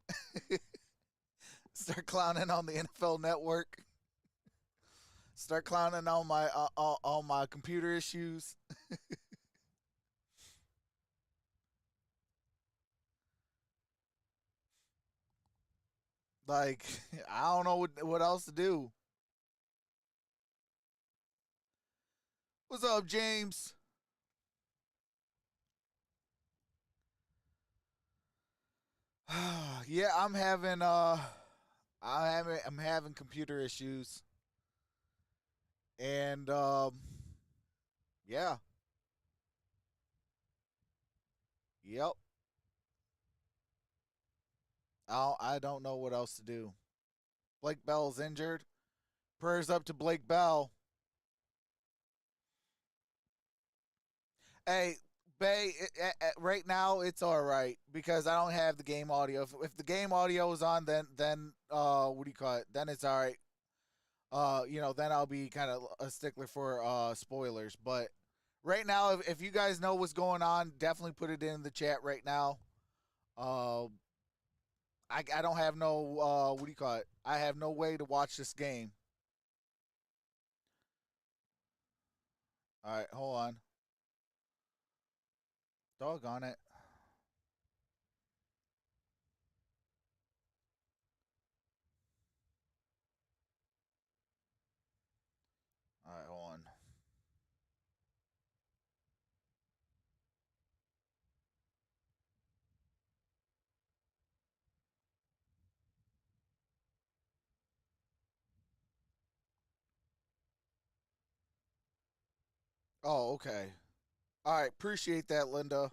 Speaker 2: Start clowning on the NFL Network. Start clowning on my computer issues. Like, I don't know what else to do. What's up, James? Yeah, I'm having computer issues. And yeah. Yep. I don't know what else to do. Blake Bell's injured. Prayers up to Blake Bell. Hey, Bay, right now it's all right because I don't have the game audio. If the game audio is on, then what do you call it? Then it's all right. Then I'll be kind of a stickler for spoilers. But right now, if you guys know what's going on, definitely put it in the chat right now. I don't have no what do you call it? I have no way to watch this game. All right, hold on. Doggone it. All right, hold on. Oh, okay. All right, appreciate that, Linda.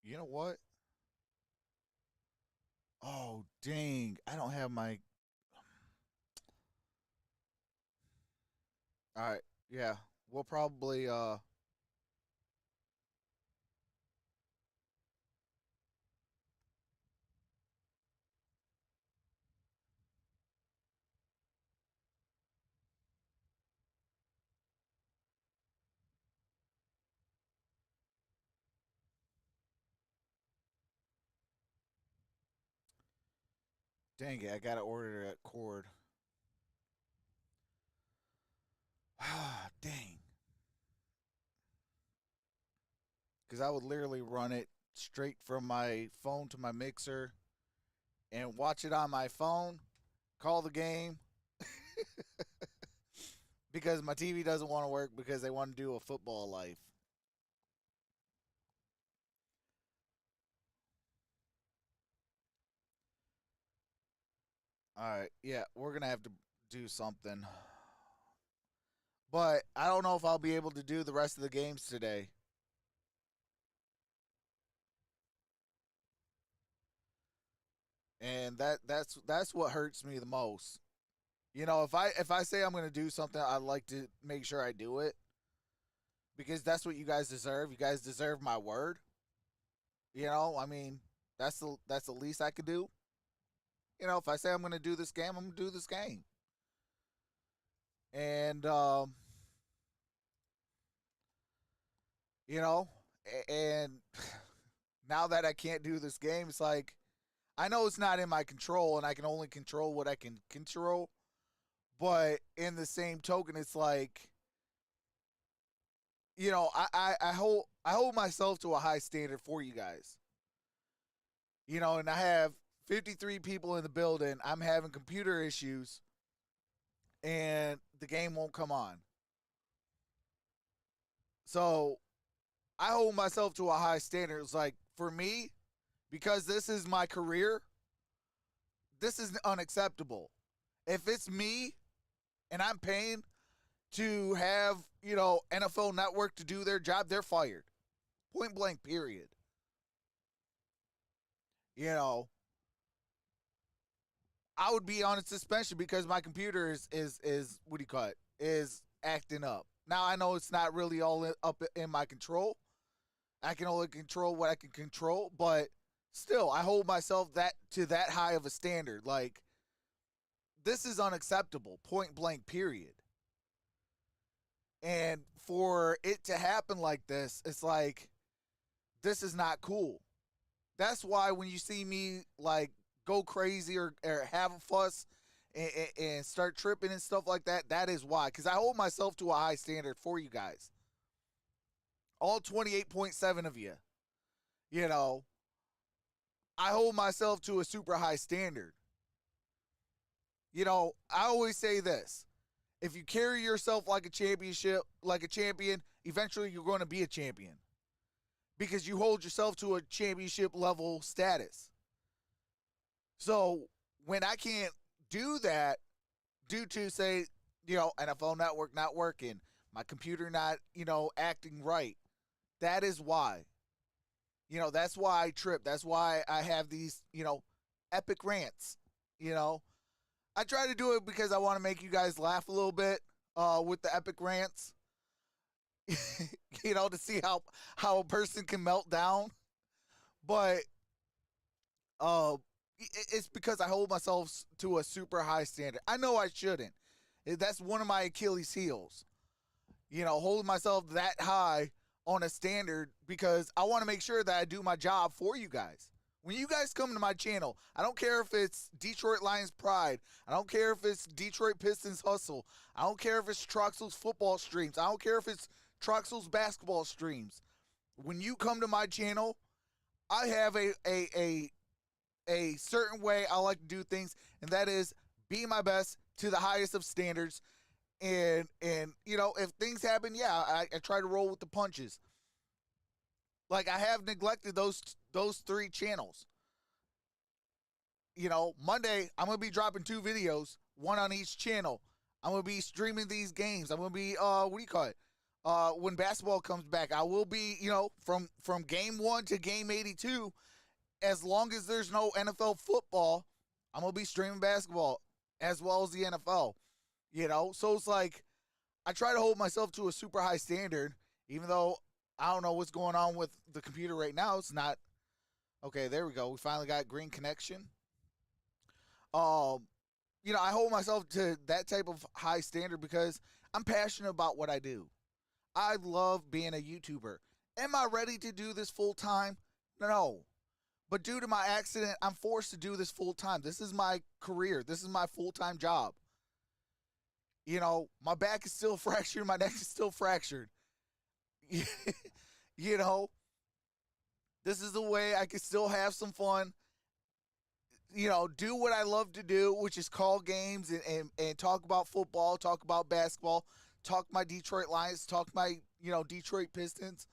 Speaker 2: You know what? Oh, dang. I don't have my. All right. Yeah. We'll probably dang it, I got to order that cord. Ah, dang. Cuz I would literally run it straight from my phone to my mixer and watch it on my phone, call the game because my TV doesn't want to work because they want to do a football life. All right. Yeah, we're going to have to do something. But I don't know if I'll be able to do the rest of the games today. And that's what hurts me the most. If I say I'm going to do something, I like to make sure I do it because that's what you guys deserve. You guys deserve my word. I mean, that's the least I could do. If I say I'm going to do this game, I'm going to do this game. And you know, and now that I can't do this game, it's like I know it's not in my control, and I can only control what I can control. But in the same token, it's like, I hold myself to a high standard for you guys. And I have 53 people in the building. I'm having computer issues, and the game won't come on. So I hold myself to a high standard. It's like, for me, because this is my career, this is unacceptable. If it's me and I'm paying to have, NFL Network to do their job, they're fired. Point blank, period. I would be on a suspension because my computer is what do you call it? Is acting up. Now I know it's not really all up in my control. I can only control what I can control, but still, I hold myself to that high of a standard. Like, this is unacceptable. Point blank, period. And for it to happen like this, it's like, this is not cool. That's why when you see me like go crazy or have a fuss and start tripping and stuff like that, that is why. Because I hold myself to a high standard for you guys. All 28.7 of you. I hold myself to a super high standard. I always say this. If you carry yourself like a champion, eventually you're going to be a champion. Because you hold yourself to a championship level status. So when I can't do that due to, say, NFL Network not working, my computer not, acting right, that is why. That's why I trip. That's why I have these, epic rants. I try to do it because I want to make you guys laugh a little bit with the epic rants. To see how a person can melt down. But it's because I hold myself to a super high standard. I know I shouldn't. That's one of my Achilles heels. Holding myself that high on a standard because I want to make sure that I do my job for you guys. When you guys come to my channel, I don't care if it's Detroit Lions Pride. I don't care if it's Detroit Pistons Hustle. I don't care if it's Troxel's football streams. I don't care if it's Troxel's basketball streams. When you come to my channel, I have a certain way I like to do things, and that is be my best to the highest of standards. And if things happen, I try to roll with the punches. Like, I have neglected those 3 channels. Monday, I'm going to be dropping 2 videos, 1 on each channel. I'm going to be streaming these games. I'm going to be, when basketball comes back, I will be, from game 1 to game 82, as long as there's no NFL football, I'm going to be streaming basketball as well as the NFL. So it's like, I try to hold myself to a super high standard, even though I don't know what's going on with the computer right now. It's not. Okay, there we go. We finally got green connection. I hold myself to that type of high standard because I'm passionate about what I do. I love being a YouTuber. Am I ready to do this full time? No. But due to my accident, I'm forced to do this full time. This is my career. This is my full-time job. My back is still fractured. My neck is still fractured. This is the way I can still have some fun. Do what I love to do, which is call games and talk about football, talk about basketball, talk my Detroit Lions, talk my, Detroit Pistons.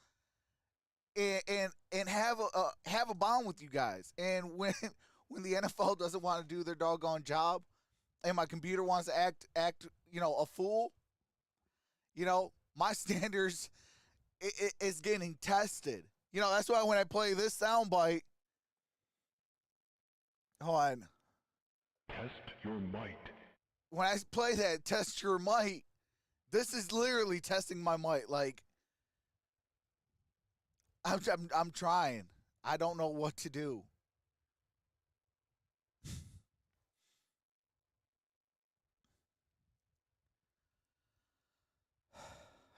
Speaker 2: And have a bond with you guys. And when the NFL doesn't want to do their doggone job, and my computer wants to act a fool, my standards is getting tested. That's why when I play this soundbite, hold on.
Speaker 6: Test your might.
Speaker 2: When I play that test your might, this is literally testing my might. Like, I'm trying. I don't know what to do.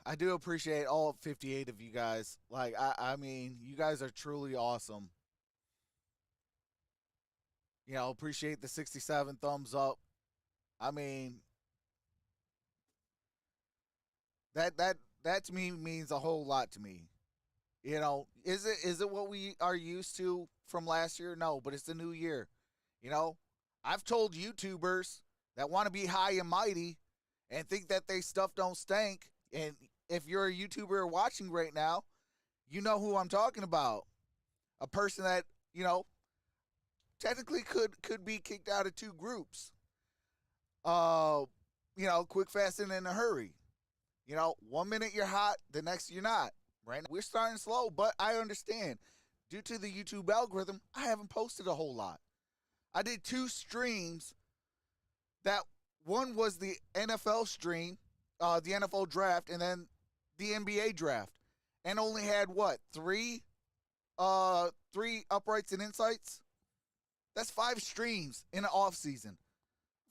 Speaker 2: I do appreciate all 58 of you guys. Like, I mean, you guys are truly awesome. Appreciate the 67 thumbs up. I mean, that to me means a whole lot to me. Is it what we are used to from last year? No, but it's the new year. I've told YouTubers that want to be high and mighty and think that they stuff don't stink. And if you're a YouTuber watching right now, you know who I'm talking about. A person that, technically could be kicked out of 2 groups. Quick, fast, and in a hurry. 1 minute you're hot, the next you're not. Right now, we're starting slow, but I understand. Due to the YouTube algorithm, I haven't posted a whole lot. I did 2 streams. That one was the NFL stream, the NFL draft, and then the NBA draft. And only had, 3 uprights and insights? That's 5 streams in the off season.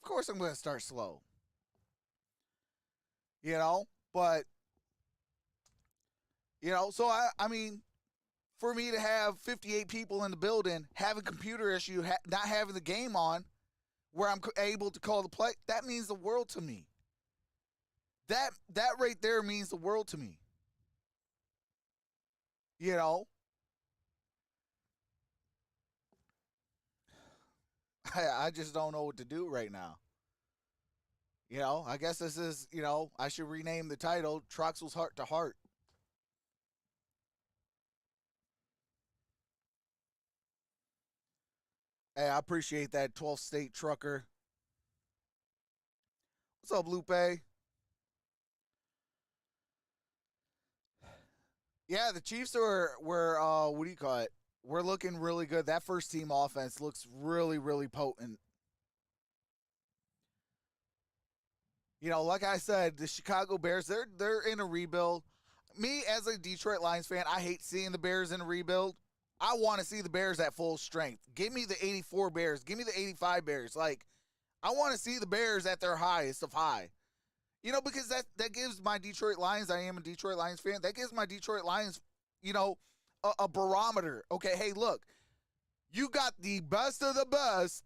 Speaker 2: Of course I'm going to start slow. But, so I mean, for me to have 58 people in the building, have a computer issue, not having the game on, where I'm able to call the play, that means the world to me. That right there means the world to me. I just don't know what to do right now. I guess this is, I should rename the title Troxel's Heart to Heart. Hey, I appreciate that 12th State Trucker. What's up, Lupe? Yeah, the Chiefs were what do you call it? We're looking really good. That first team offense looks really, really potent. Like I said, the Chicago Bears, they're in a rebuild. Me, as a Detroit Lions fan, I hate seeing the Bears in a rebuild. I want to see the Bears at full strength. Give me the 84 Bears. Give me the 85 Bears. Like, I want to see the Bears at their highest of high. Because that gives my Detroit Lions, I am a Detroit Lions fan, that gives my Detroit Lions, a barometer. Okay, hey, look, you got the best of the best,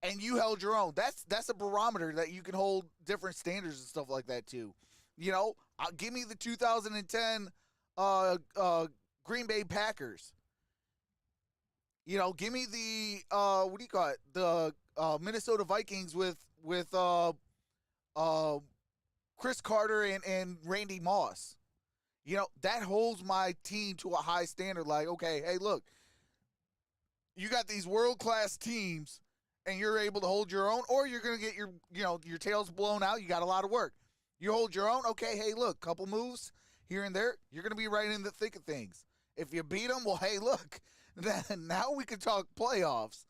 Speaker 2: and you held your own. That's a barometer that you can hold different standards and stuff like that too. Give me the 2010 Green Bay Packers. Give me the what do you call it? The Minnesota Vikings with Chris Carter and Randy Moss. That holds my team to a high standard. Like, okay, hey, look, you got these world-class teams and you're able to hold your own, or you're going to get your tails blown out. You got a lot of work. You hold your own. Okay, hey, look, couple moves here and there. You're going to be right in the thick of things. If you beat them, well, hey, look, now we can talk playoffs.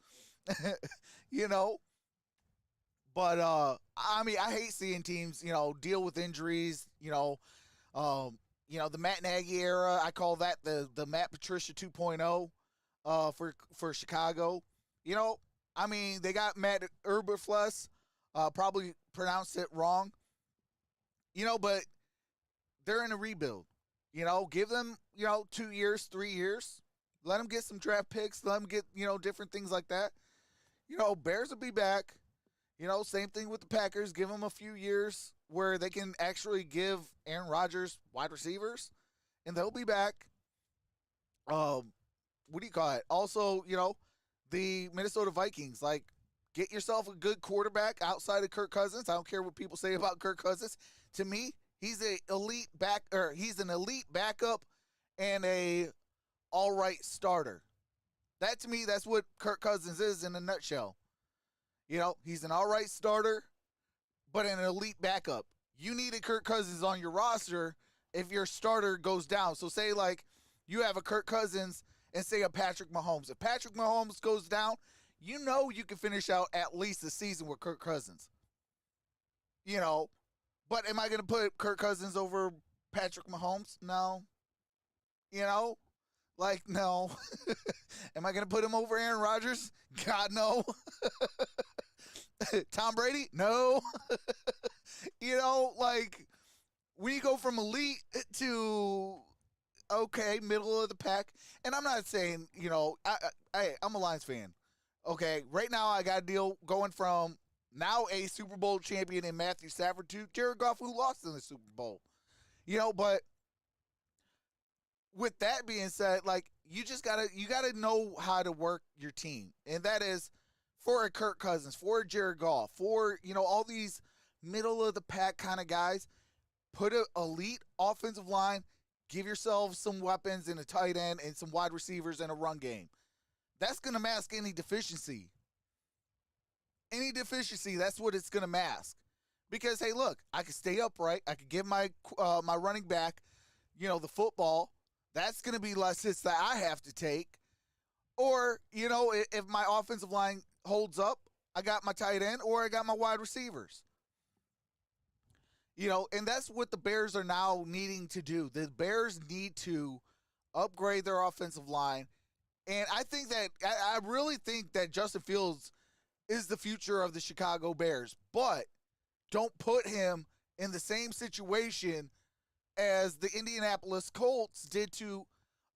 Speaker 2: But, I mean, I hate seeing teams, deal with injuries, the Matt Nagy era. I call that the Matt Patricia 2.0 for Chicago. I mean, they got Matt Eberflus, probably pronounced it wrong, but they're in a rebuild. Give them, 2 years, 3 years. Let them get some draft picks. Let them get, different things like that. Bears will be back. Same thing with the Packers. Give them a few years where they can actually give Aaron Rodgers wide receivers, and they'll be back. What do you call it? Also, the Minnesota Vikings, like, get yourself a good quarterback outside of Kirk Cousins. I don't care what people say about Kirk Cousins. To me, he's an elite backup and a all right starter. That, to me, that's what Kirk Cousins is in a nutshell. He's an all right starter, but an elite backup. You need a Kirk Cousins on your roster if your starter goes down. So say, like, you have a Kirk Cousins and say a Patrick Mahomes. If Patrick Mahomes goes down, you can finish out at least a season with Kirk Cousins. But am I going to put Kirk Cousins over Patrick Mahomes? No. No. Am I going to put him over Aaron Rodgers? God, no. Tom Brady? No. When you go from elite to, okay, middle of the pack, and I'm not saying, I'm a Lions fan. Okay, right now I got a deal going from now a Super Bowl champion in Matthew Stafford to Jared Goff, who lost in the Super Bowl. But with that being said, like you gotta know how to work your team, and that is for a Kirk Cousins, for a Jared Goff, for all these middle of the pack kind of guys. Put an elite offensive line. Give yourself some weapons in a tight end and some wide receivers and a run game. That's going to mask any deficiency. Any deficiency, that's what it's going to mask. Because, hey, look, I can stay upright. I can give my running back, the football. That's going to be less hits that I have to take. Or, if my offensive line holds up, I got my tight end or I got my wide receivers. And that's what the Bears are now needing to do. The Bears need to upgrade their offensive line. And I really think that Justin Fields is the future of the Chicago Bears. But don't put him in the same situation as the Indianapolis Colts did to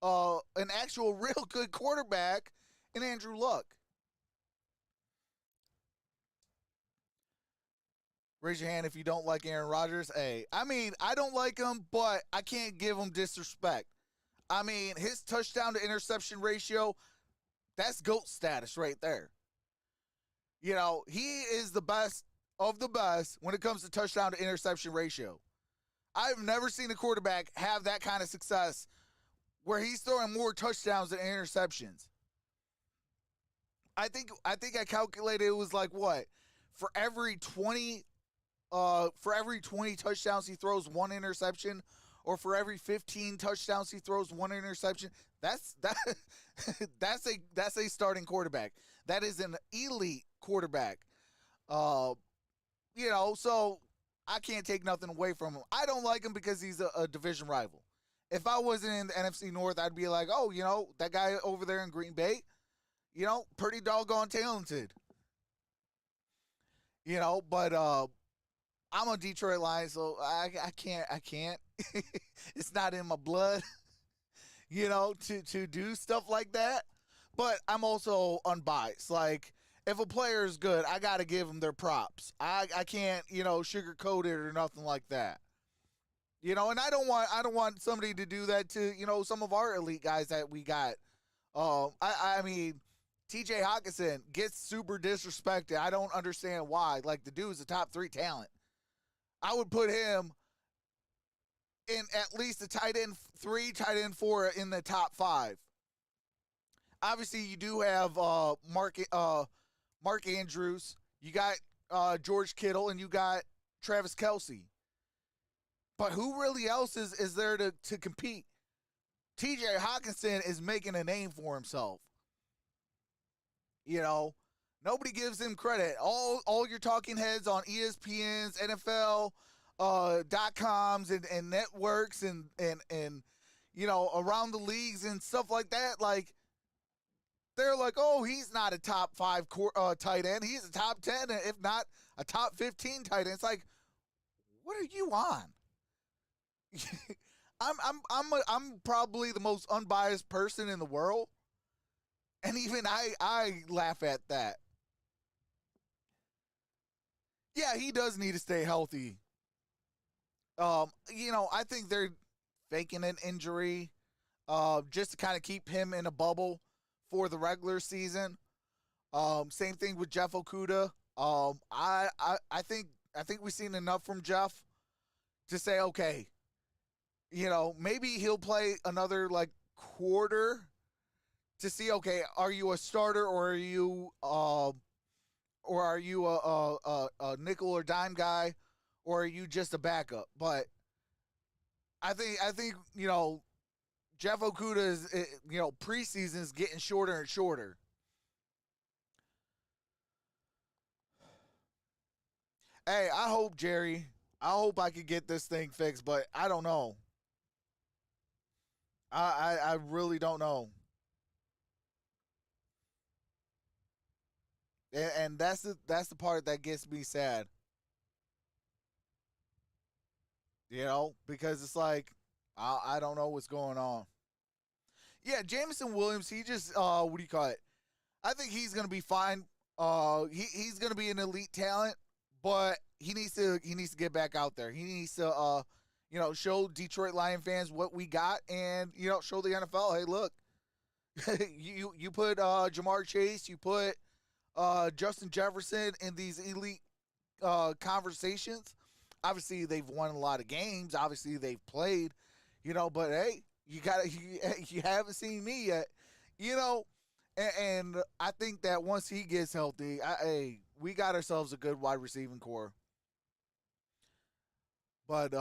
Speaker 2: an actual real good quarterback in Andrew Luck. Raise your hand if you don't like Aaron Rodgers. Hey, I don't like him, but I can't give him disrespect. His touchdown to interception ratio, that's GOAT status right there. He is the best of the best when it comes to touchdown to interception ratio. I've never seen a quarterback have that kind of success where he's throwing more touchdowns than interceptions. I think I calculated it was like what? For every 20 touchdowns he throws, one interception, or for every 15 touchdowns he throws, one interception. That's a starting quarterback. That is an elite quarterback. So I can't take nothing away from him. I don't like him because he's a division rival. If I wasn't in the NFC North, I'd be like, oh, that guy over there in Green Bay, pretty doggone talented. But I'm a Detroit Lion, so I can't. It's not in my blood, to do stuff like that. But I'm also unbiased. Like, if a player is good, I got to give them their props. I can't, sugarcoat it or nothing like that. And I don't want somebody to do that to, some of our elite guys that we got. TJ Hawkinson gets super disrespected. I don't understand why. Like, the dude's a top 3 talent. I would put him in at least a tight end 3, tight end 4 in the top 5. Obviously, you do have Mark Andrews. You got George Kittle, and you got Travis Kelce. But who really else is there to compete? TJ Hawkinson is making a name for himself. Nobody gives him credit. All your talking heads on ESPN's, NFL, .coms and networks and around the leagues and stuff like that, like, they're like, oh, he's not a top 5 tight end. He's a top 10, if not a top 15 tight end. It's like, what are you on? I'm probably the most unbiased person in the world, and even I laugh at that. Yeah, he does need to stay healthy. I think they're faking an injury just to kind of keep him in a bubble for the regular season. Same thing with Jeff Okudah. I think we've seen enough from Jeff to say, okay, maybe he'll play another like quarter to see, okay, are you a starter or are you a nickel or dime guy, or are you just a backup? But I think Jeff Okudah is, preseason is getting shorter and shorter. Hey, I hope, Jerry, I could get this thing fixed, but I don't know. I really don't know. And that's the part that gets me sad. Because it's like, I don't know what's going on. Yeah, Jameson Williams, he just, what do you call it? I think he's going to be fine. He's going to be an elite talent, but he needs to get back out there. He needs to show Detroit Lion fans what we got, and show the NFL, hey, look, you put Jamar Chase, you put Justin Jefferson in these elite conversations. Obviously, they've won a lot of games. Obviously, they've played, but hey, you haven't seen me yet, and I think that once he gets healthy, we got ourselves a good wide receiving core. But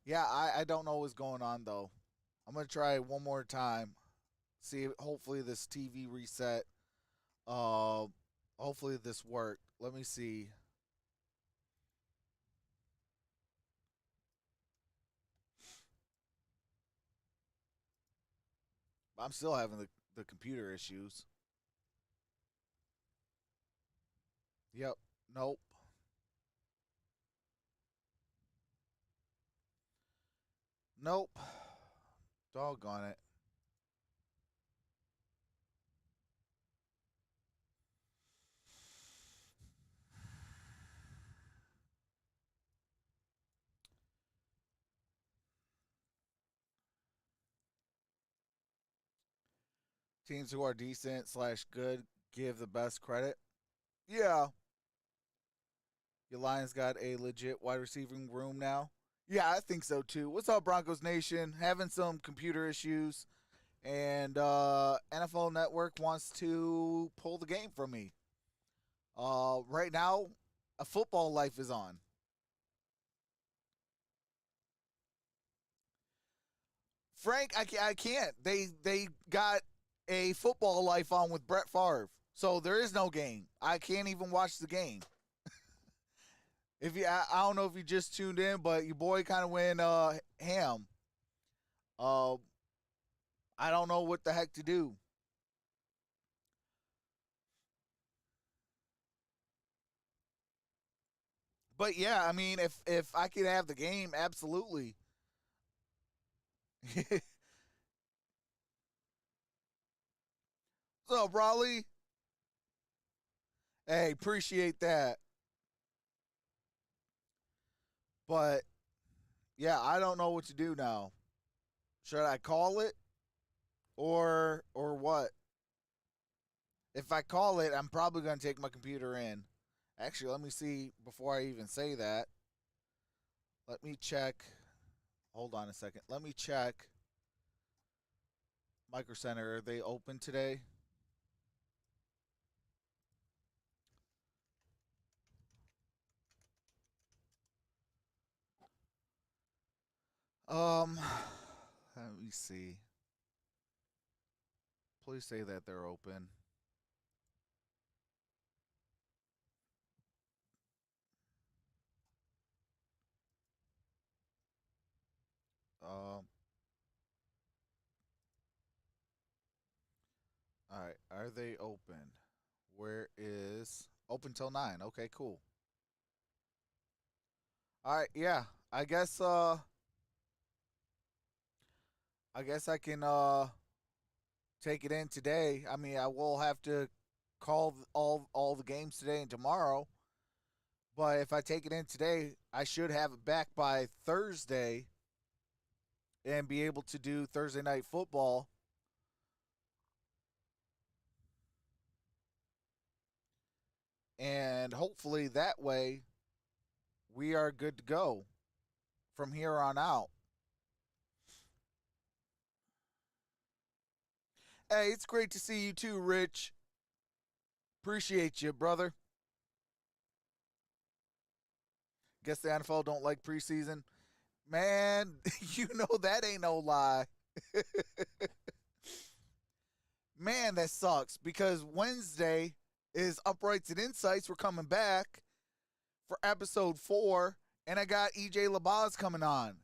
Speaker 2: yeah, I don't know what's going on though. I'm gonna try it one more time. See, hopefully this TV reset. Hopefully this worked. Let me see. I'm still having the computer issues. Yep. Nope. Nope. Doggone it. Teams who are decent / good give the best credit. Yeah. Your Lions got a legit wide receiving room now. Yeah, I think so too. What's up, Broncos Nation? Having some computer issues, and NFL Network wants to pull the game from me. Right now, a football life is on. Frank, I can't. They got a football life on with Brett Favre, so there is no game. I can't even watch the game. I don't know if you just tuned in, but your boy kind of went ham. I don't know what the heck to do. But yeah, I mean, if I could have the game, absolutely. What's up, Raleigh? Hey, appreciate that. But yeah, I don't know what to do now. Should I call it or what? If I call it, I'm probably going to take my computer in. Actually, let me see before I even say that. Let me check. Hold on a second. Let me check. Micro Center, are they open today? Let me see. Please say that they're open. All right. Are they open? Where is open till 9? Okay, cool. All right, yeah. I guess I can take it in today. I mean, I will have to call all the games today and tomorrow. But if I take it in today, I should have it back by Thursday and be able to do Thursday night football. And hopefully that way we are good to go from here on out. Hey, it's great to see you too, Rich. Appreciate you, brother. Guess the NFL don't like preseason. Man, you know that ain't no lie. Man, that sucks because Wednesday is Uprights and Insights. We're coming back for episode 4, and I got EJ Labaz coming on.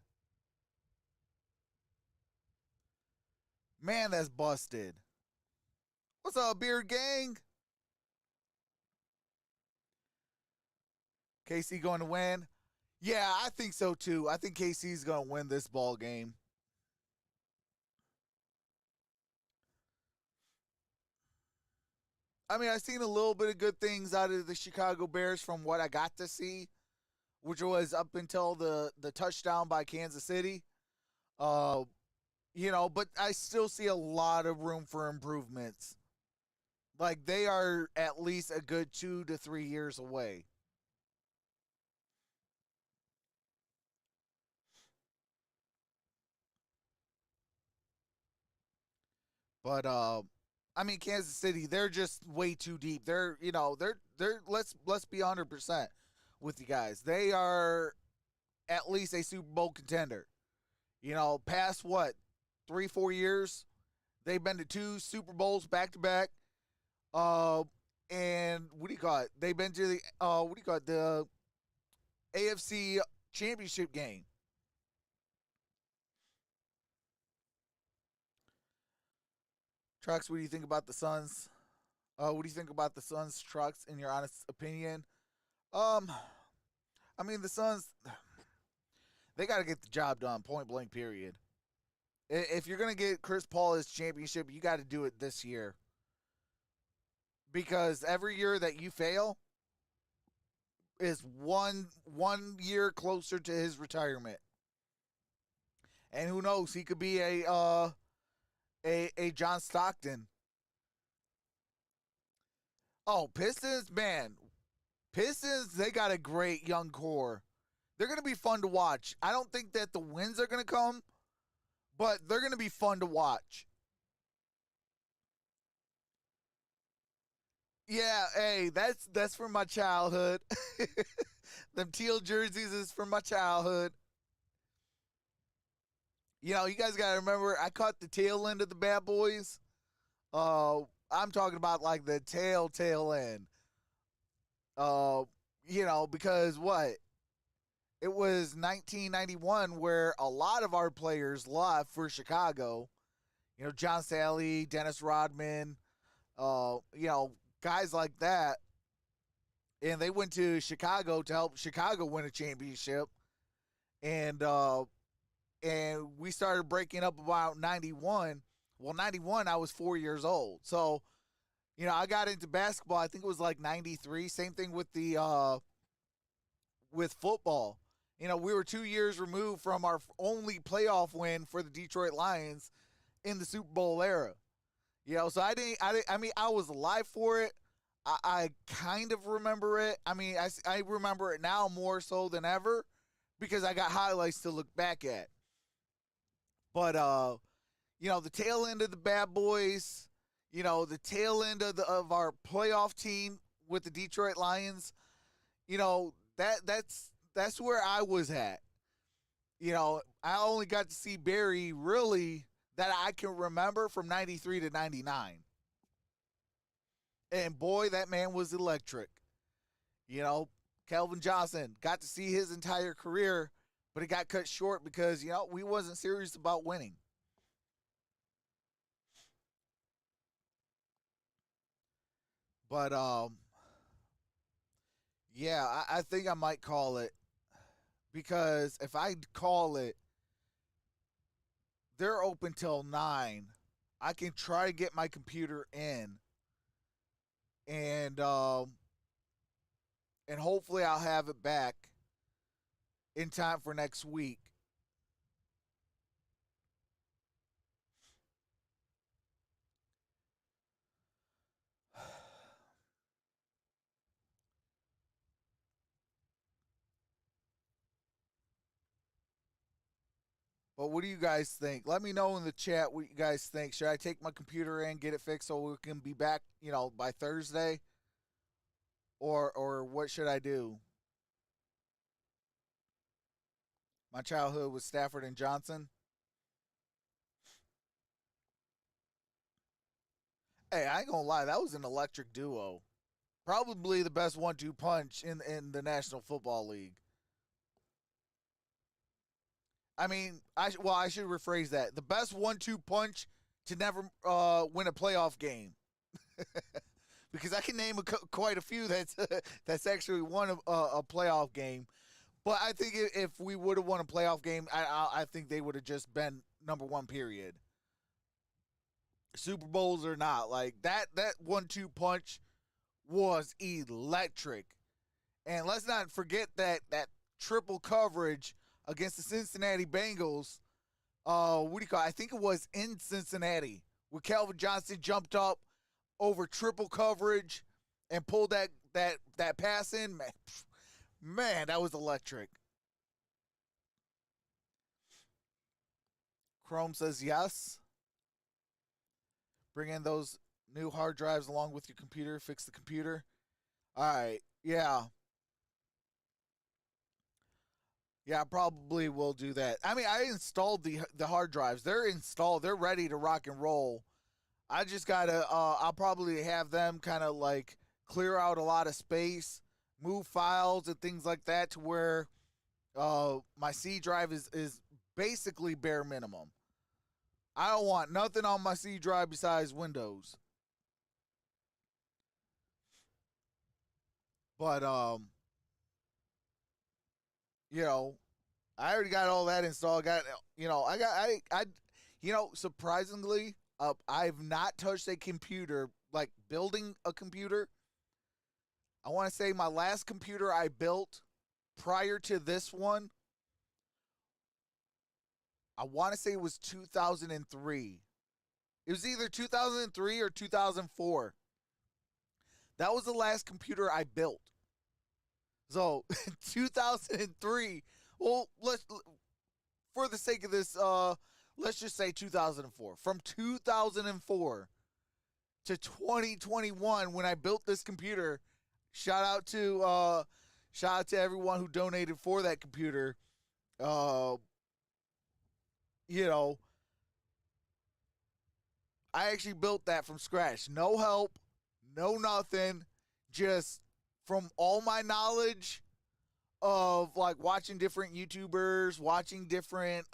Speaker 2: Man, that's busted. What's up, Beard Gang? KC going to win? Yeah, I think so too. I think KC's going to win this ball game. I mean, I've seen a little bit of good things out of the Chicago Bears from what I got to see, which was up until the touchdown by Kansas City. Uh, but I still see a lot of room for improvements. Like, they are at least a good 2 to 3 years away. But I mean, Kansas City, they're just way too deep. They're let's be 100% with you guys. They are at least a Super Bowl contender. Past what, 3-4 years, they've been to 2 Super Bowls back to back. And what do you call it? They've been to the the AFC Championship game. Trucks, what do you think about the Suns? What do you think about the Suns, Trucks, in your honest opinion? I mean, the Suns, they got to get the job done, point blank, period. If you're going to get Chris Paul his championship, you got to do it this year. Because every year that you fail is one year closer to his retirement. And who knows, he could be a John Stockton. Oh, Pistons, man. Pistons, they got a great young core. They're going to be fun to watch. I don't think that the wins are going to come, but they're going to be fun to watch. Yeah, hey, that's from my childhood. Them teal jerseys is from my childhood. You guys got to remember, I caught the tail end of the Bad Boys. I'm talking about like the tail end. Because what? It was 1991 where a lot of our players left for Chicago. John Sally, Dennis Rodman, guys like that. And they went to Chicago to help Chicago win a championship. And we started breaking up about 91. Well, 91, I was 4 years old. So, I got into basketball, I think it was like 93. Same thing with with football. We were 2 years removed from our only playoff win for the Detroit Lions in the Super Bowl era. So I mean, I was alive for it. I kind of remember it. I mean, I remember it now more so than ever because I got highlights to look back at. But, the tail end of the Bad Boys, the tail end of our playoff team with the Detroit Lions, that's where I was at. I only got to see Barry really that I can remember from 93 to 99. And boy, that man was electric. Calvin Johnson, got to see his entire career, but it got cut short because, we wasn't serious about winning. But, yeah, I think I might call it. Because if I call it, they're open till 9. I can try to get my computer in. And hopefully I'll have it back in time for next week. But what do you guys think? Let me know in the chat what you guys think. Should I take my computer in, get it fixed so we can be back, by Thursday? Or what should I do? My childhood was Stafford and Johnson. Hey, I ain't gonna lie, that was an electric duo. Probably the best 1-2 punch in the National Football League. I mean, I should rephrase that. The best 1-2 punch to never win a playoff game. Because I can name quite a few that's actually won a playoff game. But I think if we would have won a playoff game, I think they would have just been number one, period. Super Bowls or not. Like that 1-2 punch was electric. And let's not forget that triple coverage against the Cincinnati Bengals. What do you call it? I think it was in Cincinnati where Calvin Johnson jumped up over triple coverage and pulled that pass in. Man, that was electric. Chrome says yes. Bring in those new hard drives along with your computer. Fix the computer. All right. Yeah. Yeah, I probably will do that. I mean, I installed the hard drives. They're installed. They're ready to rock and roll. I just got to, I'll probably have them kind of like clear out a lot of space, move files and things like that to where my C drive is basically bare minimum. I don't want nothing on my C drive besides Windows. But, you know, I already got all that installed. Surprisingly, I've not touched a computer, like building a computer. I want to say my last computer I built prior to this one, I want to say it was 2003. It was either 2003 or 2004. That was the last computer I built. So, 2003, well, for the sake of this, let's just say 2004. From 2004 to 2021, when I built this computer, shout out to everyone who donated for that computer. I actually built that from scratch. No help, no nothing, just from all my knowledge of like watching different YouTubers, watching different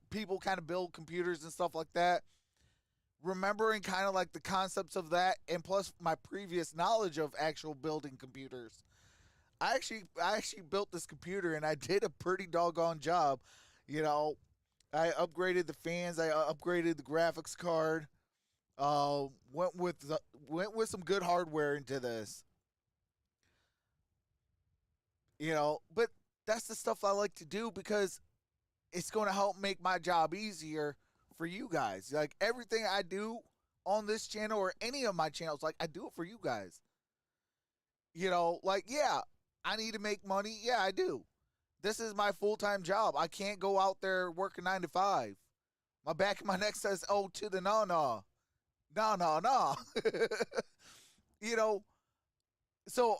Speaker 2: people kind of build computers and stuff like that, remembering kind of like the concepts of that, and plus my previous knowledge of actual building computers. I actually built this computer and I did a pretty doggone job. You know, I upgraded the fans, I upgraded the graphics card, went with some good hardware into this. You know, but that's the stuff I like to do because it's going to help make my job easier for you guys. Like everything I do on this channel or any of my channels, like I do it for you guys. You know, like, yeah, I need to make money. Yeah, I do. This is my full-time job. I can't go out there working 9 to 5. My back of my neck says, oh, to the no. You know, so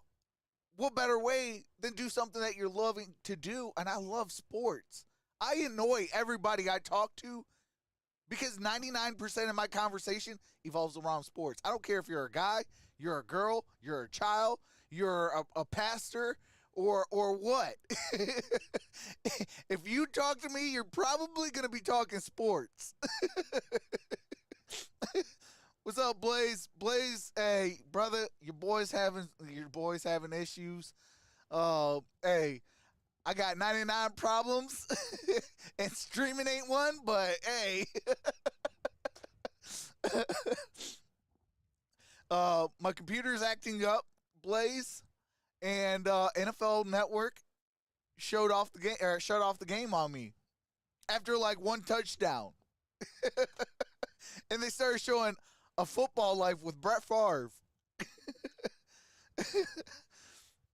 Speaker 2: what better way than do something that you're loving to do? And I love sports. I annoy everybody I talk to because 99% of my conversation evolves around sports. I don't care if you're a guy, you're a girl, you're a child, you're a pastor, or what. If you talk to me, you're probably going to be talking sports. What's up, Blaze? Blaze, hey, brother, your boy's having issues. Hey, I got 99 problems, and streaming ain't one, but hey. My computer's acting up, Blaze, and NFL Network shut off the game on me after like one touchdown. And they started showing A Football Life with Brett Favre.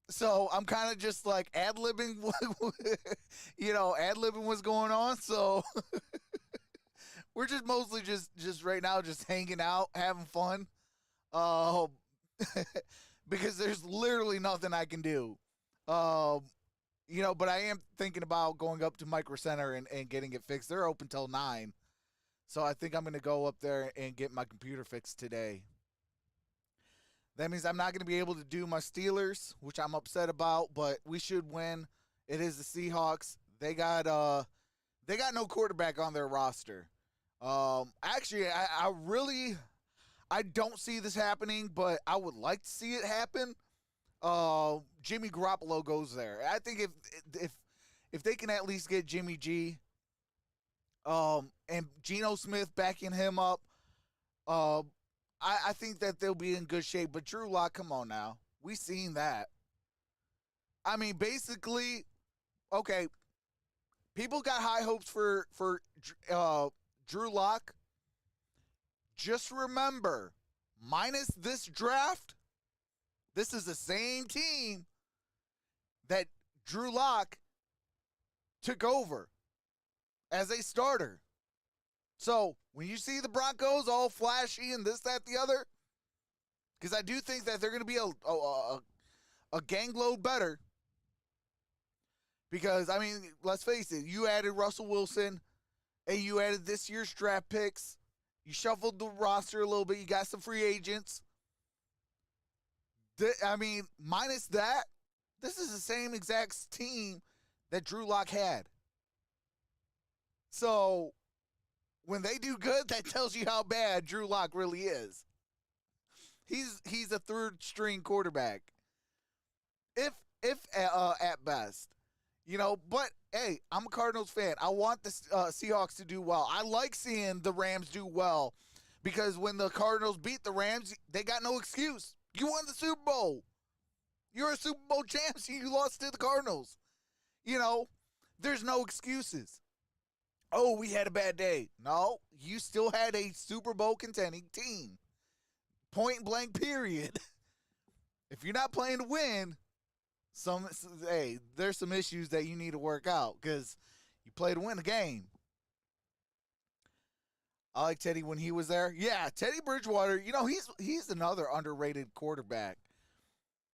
Speaker 2: So I'm kind of just like ad-libbing, ad-libbing what's going on. So we're just mostly just right now just hanging out, having fun. Because there's literally nothing I can do. But I am thinking about going up to Micro Center and getting it fixed. They're open till 9. So I think I'm going to go up there and get my computer fixed today. That means I'm not going to be able to do my Steelers, which I'm upset about, but we should win. It is the Seahawks. They got no quarterback on their roster. Actually, I don't see this happening, but I would like to see it happen. Jimmy Garoppolo goes there. I think if they can at least get Jimmy G, and Geno Smith backing him up, Uh, I think that they'll be in good shape. But Drew Lock, come on now. We seen that. I mean, basically, okay, people got high hopes for Drew Lock. Just remember, minus this draft, this is the same team that Drew Lock took over as a starter. So when you see the Broncos all flashy and this, that, the other, because I do think that they're going to be a gang load better. Because, I mean, let's face it, you added Russell Wilson and you added this year's draft picks. You shuffled the roster a little bit. You got some free agents. I mean, minus that, this is the same exact team that Drew Lock had. So when they do good, that tells you how bad Drew Lock really is. He's a third string quarterback, if at best, you know. But hey, I'm a Cardinals fan. I want the Seahawks to do well. I like seeing the Rams do well because when the Cardinals beat the Rams, they got no excuse. You won the Super Bowl. You're a Super Bowl champ, so you lost to the Cardinals. You know, there's no excuses. Oh, we had a bad day. No, you still had a Super Bowl contending team. Point blank, period. If you're not playing to win, there's some issues that you need to work out because you play to win the game. I like Teddy when he was there. Yeah, Teddy Bridgewater, you know, he's another underrated quarterback.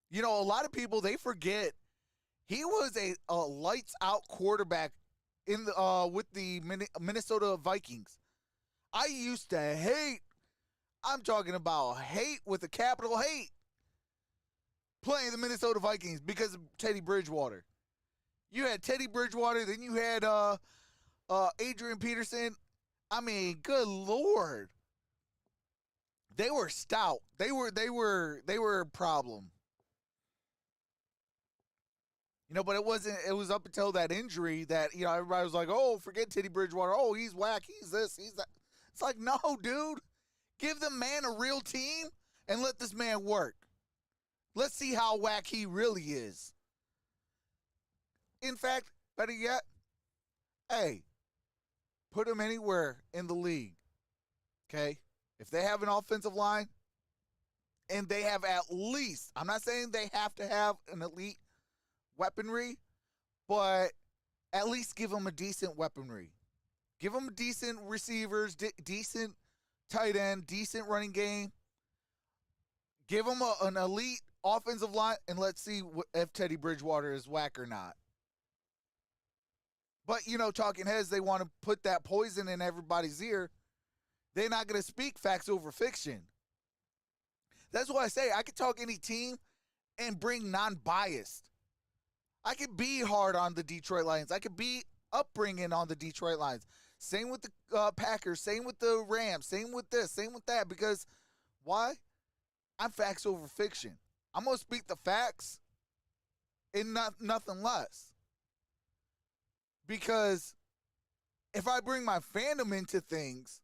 Speaker 2: You know, a lot of people, they forget he was a lights out quarterback in the with the Minnesota Vikings. I used to hate, I'm talking about hate with a capital hate, playing the Minnesota Vikings because of Teddy Bridgewater. You had Teddy Bridgewater, then you had Adrian Peterson. I mean, good Lord. They were stout. They were a problem. You know, but it was up until that injury that, you know, everybody was like, oh, forget Teddy Bridgewater. Oh, he's whack. He's this. He's that. It's like, no, dude. Give the man a real team and let this man work. Let's see how whack he really is. In fact, better yet, hey, put him anywhere in the league. Okay? If they have an offensive line and they have at least, I'm not saying they have to have an elite weaponry, but at least give them a decent weaponry. Give them decent receivers, decent tight end, decent running game. Give them an elite offensive line, and let's see if Teddy Bridgewater is whack or not. But, you know, talking heads, they want to put that poison in everybody's ear. They're not going to speak facts over fiction. That's why I say I could talk any team and bring non-biased. I could be hard on the Detroit Lions. I could be upbringing on the Detroit Lions. Same with the Packers. Same with the Rams. Same with this. Same with that. Because why? I'm facts over fiction. I'm going to speak the facts and nothing less. Because if I bring my fandom into things,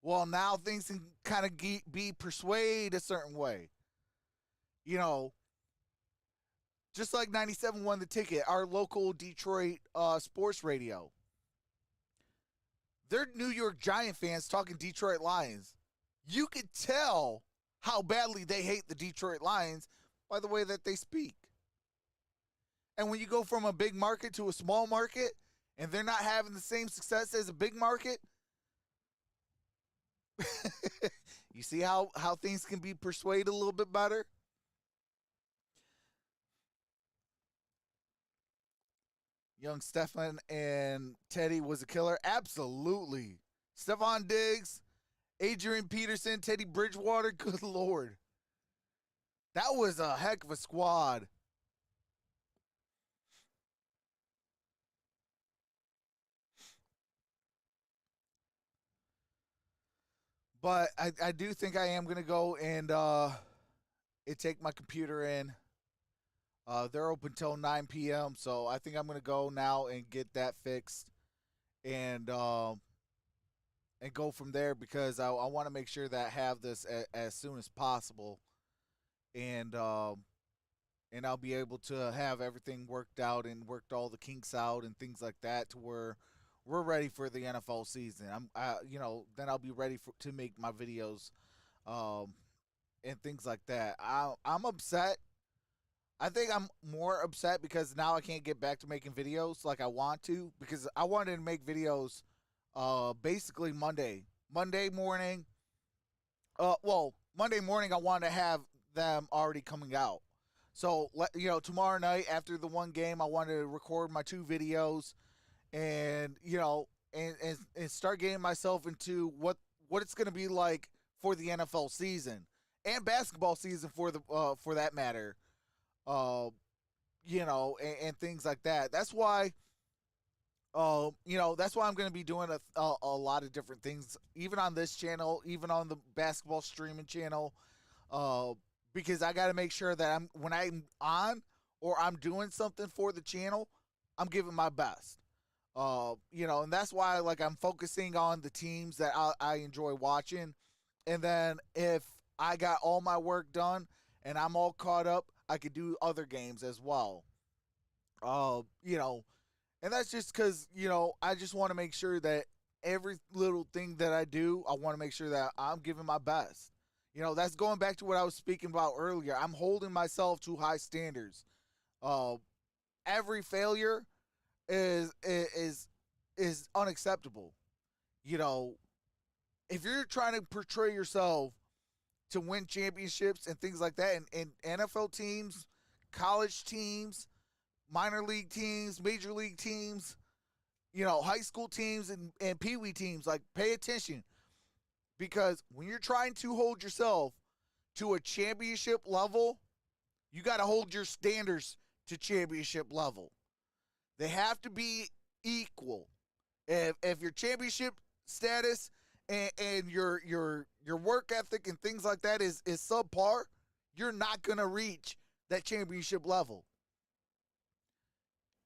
Speaker 2: well, now things can kind of be persuaded a certain way. You know, just like 97 won the ticket, our local Detroit sports radio. They're New York Giant fans talking Detroit Lions. You could tell how badly they hate the Detroit Lions by the way that they speak. And when you go from a big market to a small market and they're not having the same success as a big market, you see how things can be persuaded a little bit better? Young Stefan and Teddy was a killer. Absolutely. Stephon Diggs, Adrian Peterson, Teddy Bridgewater. Good Lord. That was a heck of a squad. But I do think I am going to go and take my computer in. They're open till 9 p.m., so I think I'm going to go now and get that fixed. And and go from there because I want to make sure that I have this as soon as possible, and I'll be able to have everything worked out and worked all the kinks out and things like that to where we're ready for the NFL season. Then I'll be ready to make my videos, and things like that. I'm upset. I think I'm more upset because now I can't get back to making videos like I want to, because I wanted to make videos basically Monday morning. Monday morning I wanted to have them already coming out. So, tomorrow night after the one game, I wanted to record my 2 videos and, and start getting myself into what it's going to be like for the NFL season and basketball season for that matter. And things like that. That's why I'm going to be doing a lot of different things, even on this channel, even on the basketball streaming channel, because I got to make sure that when I'm on or I'm doing something for the channel, I'm giving my best. And that's why I'm focusing on the teams that I enjoy watching, and then if I got all my work done and I'm all caught up, I could do other games as well. And that's just because, I just want to make sure that every little thing that I do, I want to make sure that I'm giving my best. That's going back to what I was speaking about earlier. I'm holding myself to high standards. Every failure is unacceptable. If you're trying to portray yourself to win championships and things like that, and NFL teams, college teams, minor league teams, major league teams, high school teams and peewee teams, pay attention, because when you're trying to hold yourself to a championship level, you got to hold your standards to championship level. They have to be equal. If your championship status and your work ethic and things like that is subpar, you're not going to reach that championship level.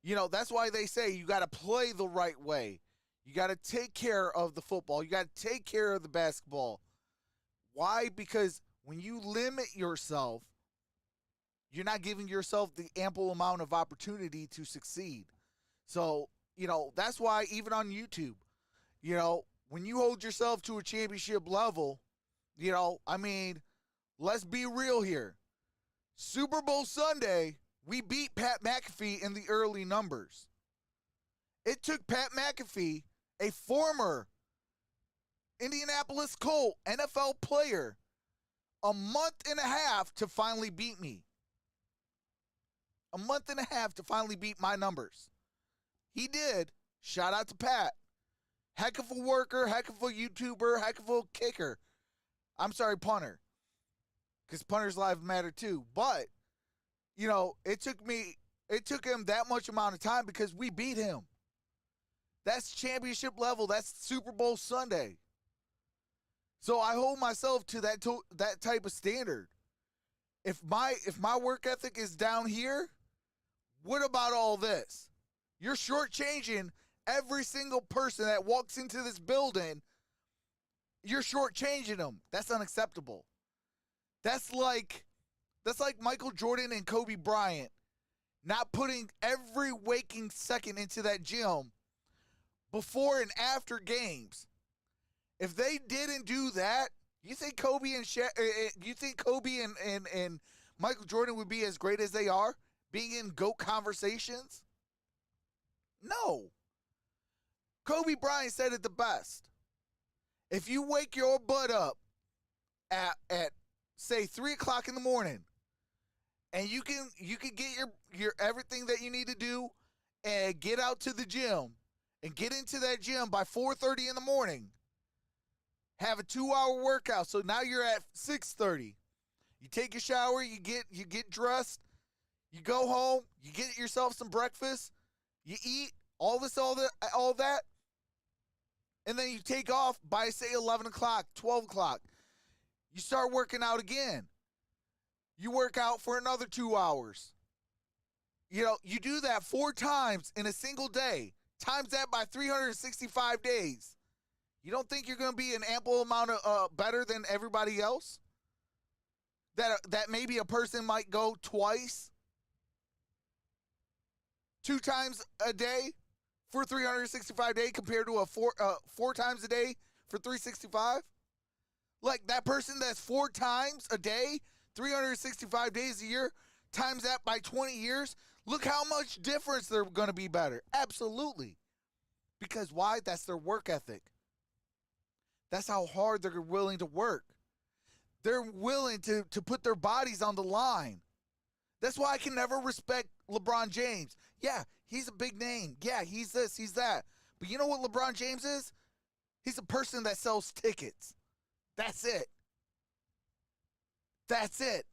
Speaker 2: That's why they say you got to play the right way. You got to take care of the football. You got to take care of the basketball. Why? Because when you limit yourself, you're not giving yourself the ample amount of opportunity to succeed. So, that's why even on YouTube, when you hold yourself to a championship level, let's be real here. Super Bowl Sunday, we beat Pat McAfee in the early numbers. It took Pat McAfee, a former Indianapolis Colt NFL player, a month and a half to finally beat me. A month and a half to finally beat my numbers. He did. Shout out to Pat. Heck of a worker, heck of a YouTuber, heck of a kicker. I'm sorry, punter. Because punters' lives matter too. But, it took him that much amount of time because we beat him. That's championship level. That's Super Bowl Sunday. So I hold myself to that type of standard. If my work ethic is down here, what about all this? You're shortchanging every single person that walks into this building. You're shortchanging them. That's unacceptable. That's like Michael Jordan and Kobe Bryant not putting every waking second into that gym before and after games. If they didn't do that, you think Kobe and Michael Jordan would be as great as they are, being in GOAT conversations? No. Kobe Bryant said it the best. If you wake your butt up at say 3 o'clock in the morning, and you can get your everything that you need to do and get out to the gym and get into that gym by 4:30 in the morning, have a 2-hour workout. So now you're at 6:30. You take a shower, you get dressed, you go home, you get yourself some breakfast, you eat all that, and then you take off by, say, 11 o'clock, 12 o'clock. You start working out again. You work out for another 2 hours. You do that 4 times in a single day. Times that by 365 days. You don't think you're going to be an ample amount of better than everybody else? That maybe a person might go twice, 2 times a day for 365 days compared to a 4 times a day for 365? Like that person that's 4 times a day, 365 days a year, times that by 20 years, look how much difference they're going to be better. Absolutely. Because why? That's their work ethic. That's how hard they're willing to work. They're willing to put their bodies on the line. That's why I can never respect LeBron James. Yeah, he's a big name. Yeah, he's this, he's that. But you know what LeBron James is? He's a person that sells tickets. That's it. That's it.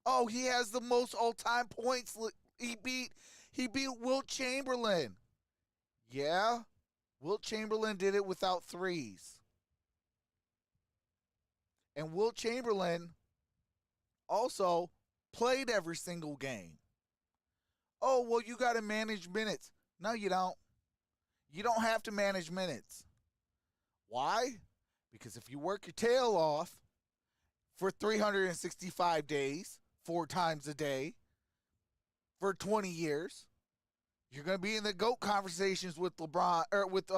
Speaker 2: Oh, he has the most all-time points. He beat Wilt Chamberlain. Yeah, Wilt Chamberlain did it without threes. And Wilt Chamberlain also played every single game. Oh, well, you got to manage minutes. No, you don't. You don't have to manage minutes. Why? Because if you work your tail off for 365 days, 4 times a day, for 20 years, you're going to be in the GOAT conversations with LeBron, or with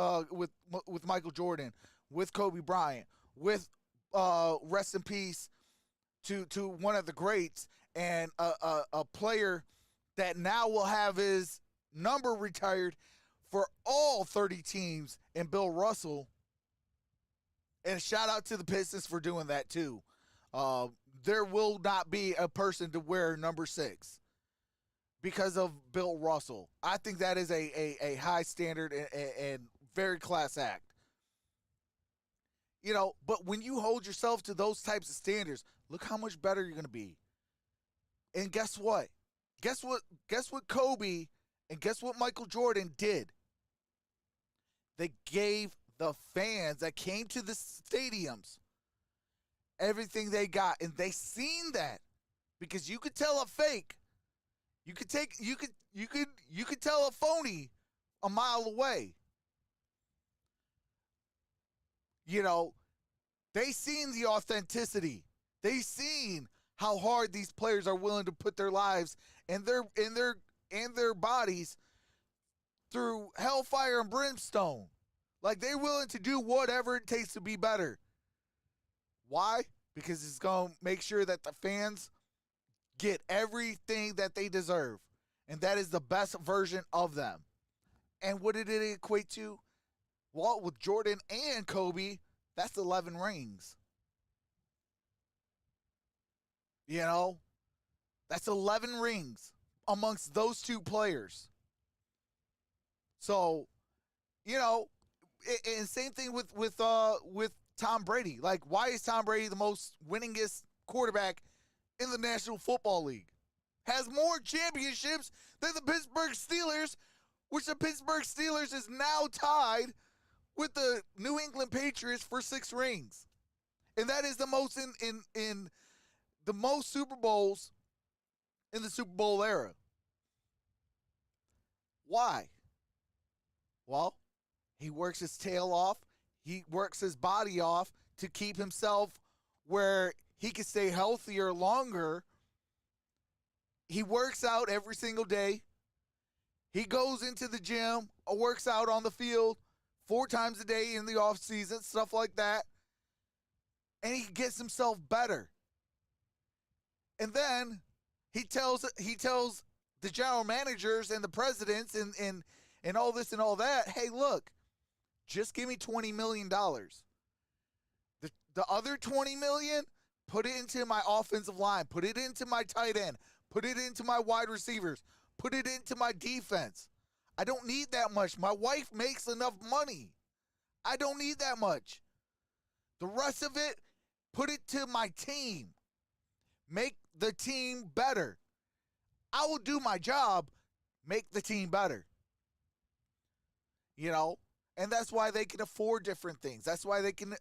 Speaker 2: Michael Jordan, with Kobe Bryant, with rest in peace to one of the greats, and a player that now will have his number retired for all 30 teams, and Bill Russell. And shout out to the Pistons for doing that too. There will not be a person to wear number 6 because of Bill Russell. I think that is a high standard and very class act. You know, but when you hold yourself to those types of standards, look how much better you're going to be. And guess what? Guess what Kobe and guess what Michael Jordan did? They gave the fans that came to the stadiums everything they got, and they seen that, because you could tell a fake. You could tell a phony a mile away. You know, they seen the authenticity. They seen how hard these players are willing to put their lives and their bodies through hellfire and brimstone. Like, they're willing to do whatever it takes to be better. Why? Because it's going to make sure that the fans get everything that they deserve. And that is the best version of them. And what did it equate to? Well, with Jordan and Kobe, that's 11 rings. You know? That's 11 rings amongst those 2 players. So, you know, and same thing with Tom Brady. Like, why is Tom Brady the most winningest quarterback in the National Football League? Has more championships than the Pittsburgh Steelers, which the Pittsburgh Steelers is now tied with the New England Patriots for 6 rings. And that is the most in the most Super Bowls in the Super Bowl era. Why? Well, he works his tail off. He works his body off to keep himself where he can stay healthier longer. He works out every single day. He goes into the gym, works out on the field 4 times a day in the off season, stuff like that. And he gets himself better. And then he tells the general managers and the presidents and all this and all that, hey, look, just give me $20 million. The other $20 million, put it into my offensive line, put it into my tight end, put it into my wide receivers, put it into my defense. I don't need that much. My wife makes enough money. I don't need that much. The rest of it, put it to my team. Make the team better. I will do my job, make the team better. You know, and that's why they can afford different things. That's why they can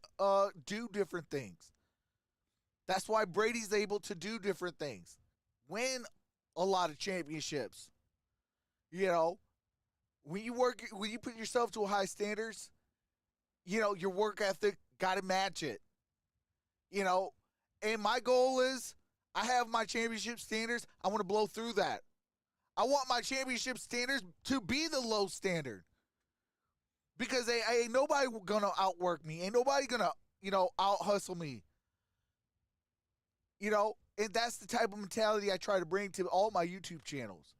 Speaker 2: do different things. That's why Brady's able to do different things. Win a lot of championships. You know, when you put yourself to high standards, your work ethic, got to match it. And my goal is I have my championship standards. I want to blow through that. I want my championship standards to be the low standard. Because ain't nobody going to outwork me. Ain't nobody going to, out-hustle me. And that's the type of mentality I try to bring to all my YouTube channels.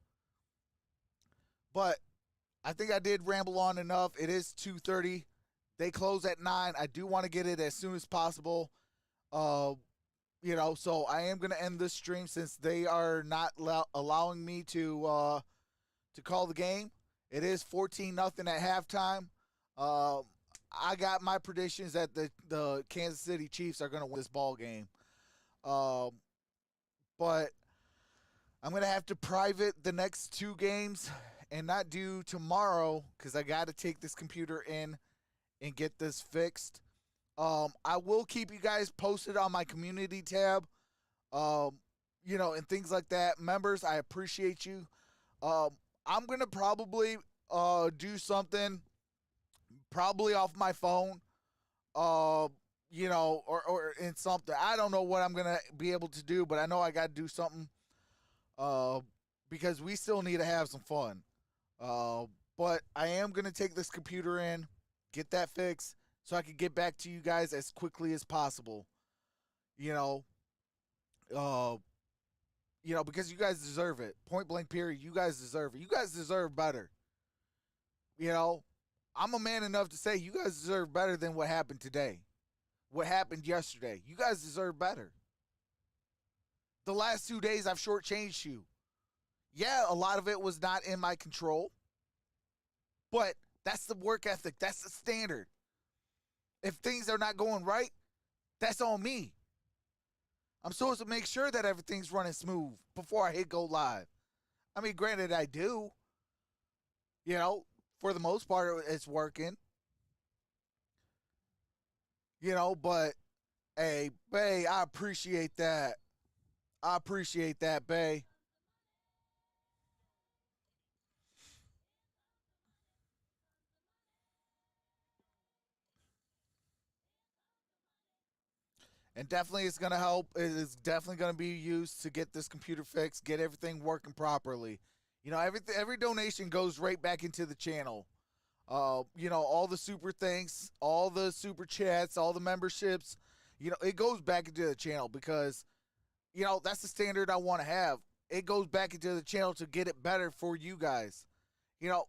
Speaker 2: But I think I did ramble on enough. It is 2:30. They close at 9. I do want to get it as soon as possible. So I am going to end this stream since they are not allowing me to call the game. It is 14-0 at halftime. I got my predictions that the Kansas City Chiefs are going to win this ball game. But I'm going to have to private the next 2 games and not do tomorrow because I got to take this computer in and get this fixed. I will keep you guys posted on my community tab, and things like that. Members, I appreciate you. I'm going to probably do something probably off my phone, or in something. I don't know what I'm going to be able to do, but I know I got to do something because we still need to have some fun. But I am going to take this computer in, get that fixed, so I can get back to you guys as quickly as possible. Because you guys deserve it. Point blank period. You guys deserve it. You guys deserve better. I'm a man enough to say you guys deserve better than what happened today. What happened yesterday. You guys deserve better. The last 2 days I've shortchanged you. Yeah, a lot of it was not in my control. But that's the work ethic. That's the standard. If things are not going right, that's on me. I'm supposed to make sure that everything's running smooth before I hit go live. I mean, granted, I do. For the most part, it's working. But, hey, Bay, I appreciate that. I appreciate that, Bay. And definitely it's going to help. It is definitely going to be used to get this computer fixed, get everything working properly. Every donation goes right back into the channel. All the super thanks, all the super chats, all the memberships, it goes back into the channel because, that's the standard I want to have. It goes back into the channel to get it better for you guys.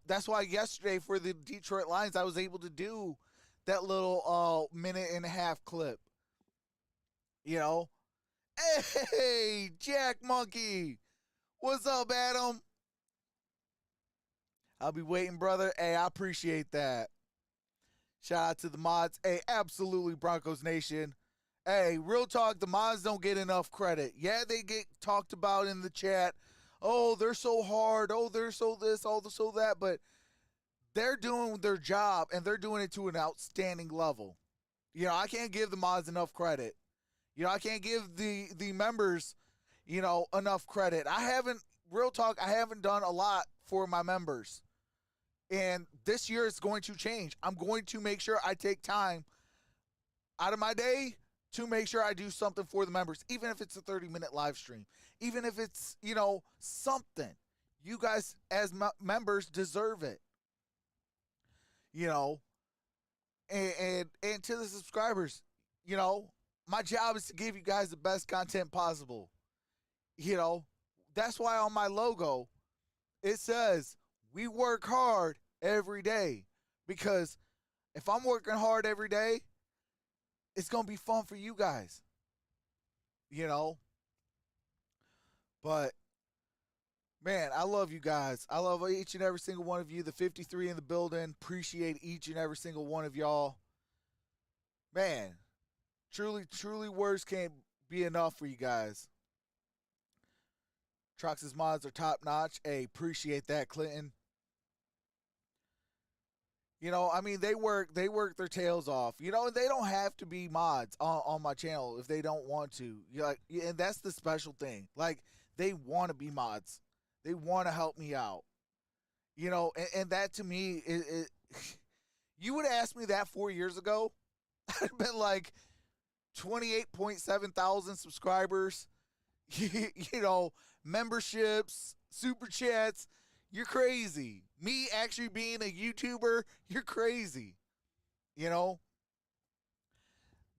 Speaker 2: That's why yesterday for the Detroit Lions, I was able to do that little minute and a half clip. Hey, Jack Monkey. What's up, Adam? I'll be waiting, brother. Hey, I appreciate that. Shout out to the mods. Hey, absolutely, Broncos Nation. Hey, real talk, the mods don't get enough credit. Yeah, they get talked about in the chat. Oh, they're so hard. Oh, they're so this, oh, so that. But they're doing their job, and they're doing it to an outstanding level. I can't give the mods enough credit. I can't give the members, enough credit. Real talk, I haven't done a lot for my members. And this year it's going to change. I'm going to make sure I take time out of my day to make sure I do something for the members, even if it's a 30-minute live stream, even if it's, something. You guys as members deserve it. And to the subscribers, my job is to give you guys the best content possible. That's why on my logo, it says, we work hard every day. Because if I'm working hard every day, it's going to be fun for you guys. But, man, I love you guys. I love each and every single one of you. The 53 in the building. Appreciate each and every single one of y'all. Man. Truly, words can't be enough for you guys. Trox's mods are top notch. Hey, appreciate that, Clinton. They work their tails off. And they don't have to be mods on my channel if they don't want to. And that's the special thing. Like, they want to be mods. They want to help me out. And that to me You would have asked me that 4 years ago, I'd have been like 28.7 thousand subscribers, memberships, super chats. You're crazy. Me actually being a YouTuber, you're crazy.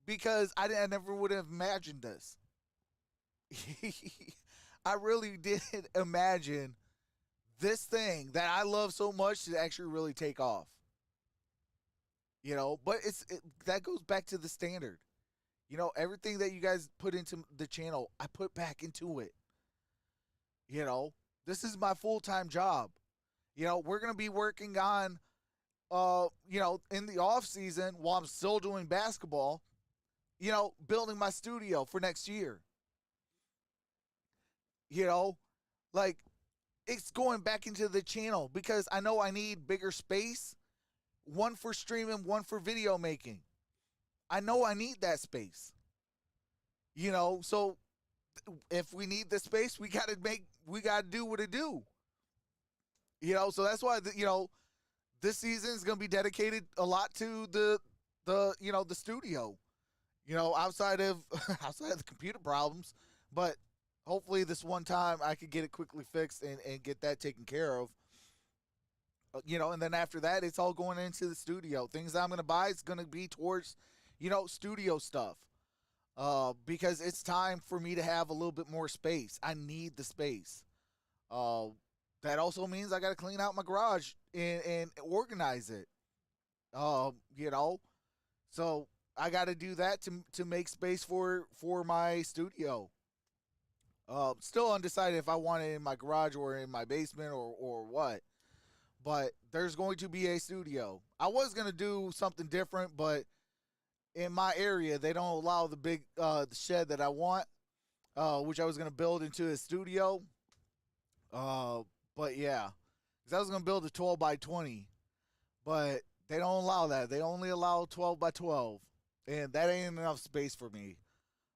Speaker 2: Because I never would have imagined this. I really didn't imagine this thing that I love so much to actually really take off. But that goes back to the standard. Everything that you guys put into the channel, I put back into it. This is my full-time job. We're going to be working on, in the off season while I'm still doing basketball, building my studio for next year. It's going back into the channel because I know I need bigger space, one for streaming, one for video making. I know I need that space. So if we need the space, we got to do what it do. So that's why this season is going to be dedicated a lot to the studio. Outside of the computer problems, but hopefully this one time I could get it quickly fixed and get that taken care of. And then after that, it's all going into the studio. Things that I'm going to buy is going to be towards, studio stuff. Because it's time for me to have a little bit more space. I need the space. That also means I got to clean out my garage and organize it. So I got to do that to make space for my studio. Still undecided if I want it in my garage or in my basement or what. But there's going to be a studio. I was going to do something different, but in my area, they don't allow the big the shed that I want, which I was going to build into a studio. But yeah, because I was going to build a 12 by 20, but they don't allow that. They only allow 12 by 12, and that ain't enough space for me.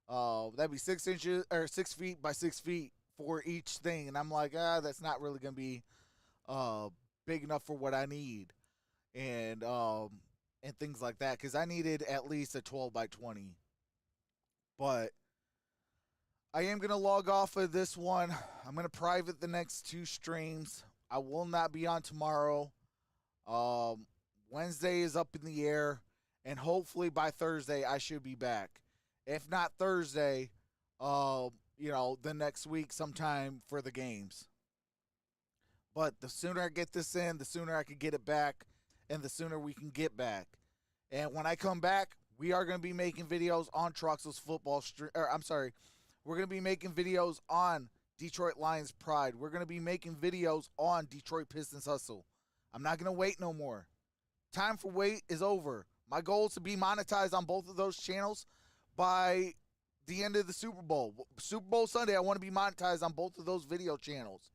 Speaker 2: That'd be 6 inches or 6 feet by 6 feet for each thing, and I'm like, that's not really going to be big enough for what I need, and things like that, because I needed at least a 12 by 20. But I am going to log off of this one. I'm going to private the next 2 streams. I will not be on tomorrow. Wednesday is up in the air, and hopefully by Thursday I should be back. If not Thursday, the next week sometime for the games. But the sooner I get this in, the sooner I can get it back, and the sooner we can get back. And when I come back, we are going to be making videos on Troxel's football stream. We're going to be making videos on Detroit Lions Pride. We're going to be making videos on Detroit Pistons Hustle. I'm not going to wait no more. Time for wait is over. My goal is to be monetized on both of those channels by the end of the Super Bowl. Super Bowl Sunday, I want to be monetized on both of those video channels.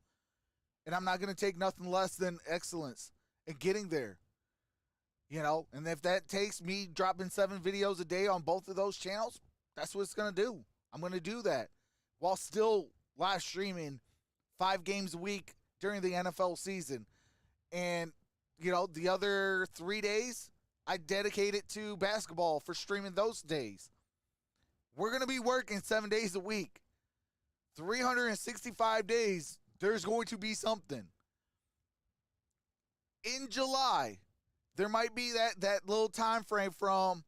Speaker 2: And I'm not going to take nothing less than excellence in getting there. And if that takes me dropping 7 videos a day on both of those channels, that's what it's going to do. I'm going to do that while still live streaming 5 games a week during the NFL season. And, the other 3 days, I dedicate it to basketball for streaming those days. We're going to be working 7 days a week. 365 days, there's going to be something. In July, there might be that little time frame from,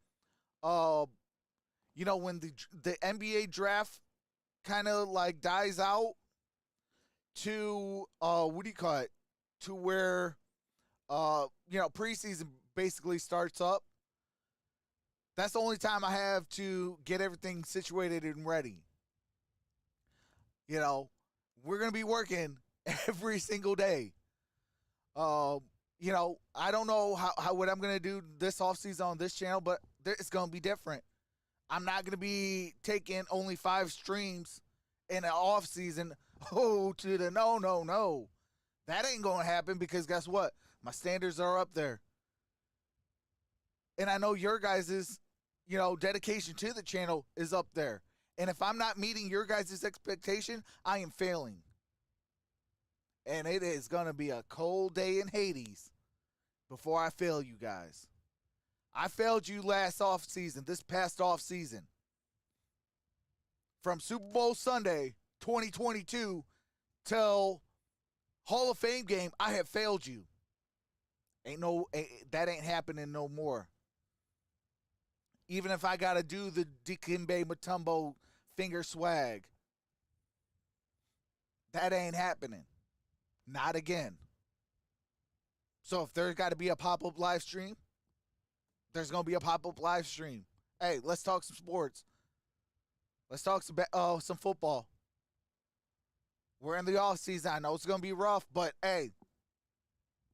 Speaker 2: when the NBA draft kind of like dies out to, to where, preseason basically starts up. That's the only time I have to get everything situated and ready. We're going to be working every single day. I don't know how what I'm going to do this offseason on this channel, but it's going to be different. I'm not going to be taking only 5 streams in an offseason. No. That ain't going to happen because guess what? My standards are up there. And I know your guys' dedication to the channel is up there. And if I'm not meeting your guys' expectation, I am failing. And it is going to be a cold day in Hades before I fail you guys. I failed you last offseason, this past offseason. From Super Bowl Sunday 2022 till Hall of Fame game, I have failed you. That ain't happening no more. Even if I got to do the Dikembe Mutombo finger swag, that ain't happening. Not again. So if there's got to be a pop-up live stream, there's going to be a pop-up live stream. Hey, let's talk some sports. Let's talk some football. We're in the off season. I know it's going to be rough, but hey,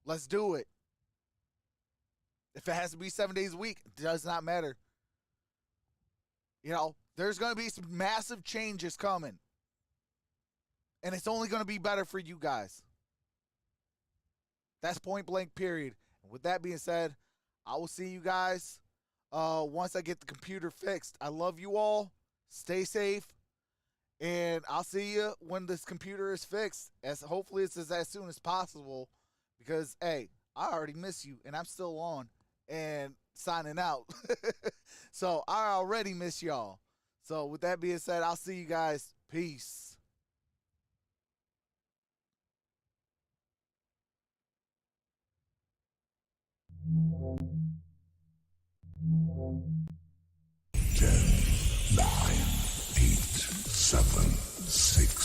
Speaker 2: let's do it. If it has to be 7 days a week, it does not matter. You know, there's going to be some massive changes coming. And it's only going to be better for you guys. That's point blank, period. And with that being said, I will see you guys once I get the computer fixed. I love you all. Stay safe. And I'll see you when this computer is fixed. Hopefully it's as soon as possible. Because, hey, I already miss you. And I'm still on and signing out. So I already miss y'all. So with that being said, I'll see you guys. Peace.
Speaker 6: Ten, 9, 8, 7, 6,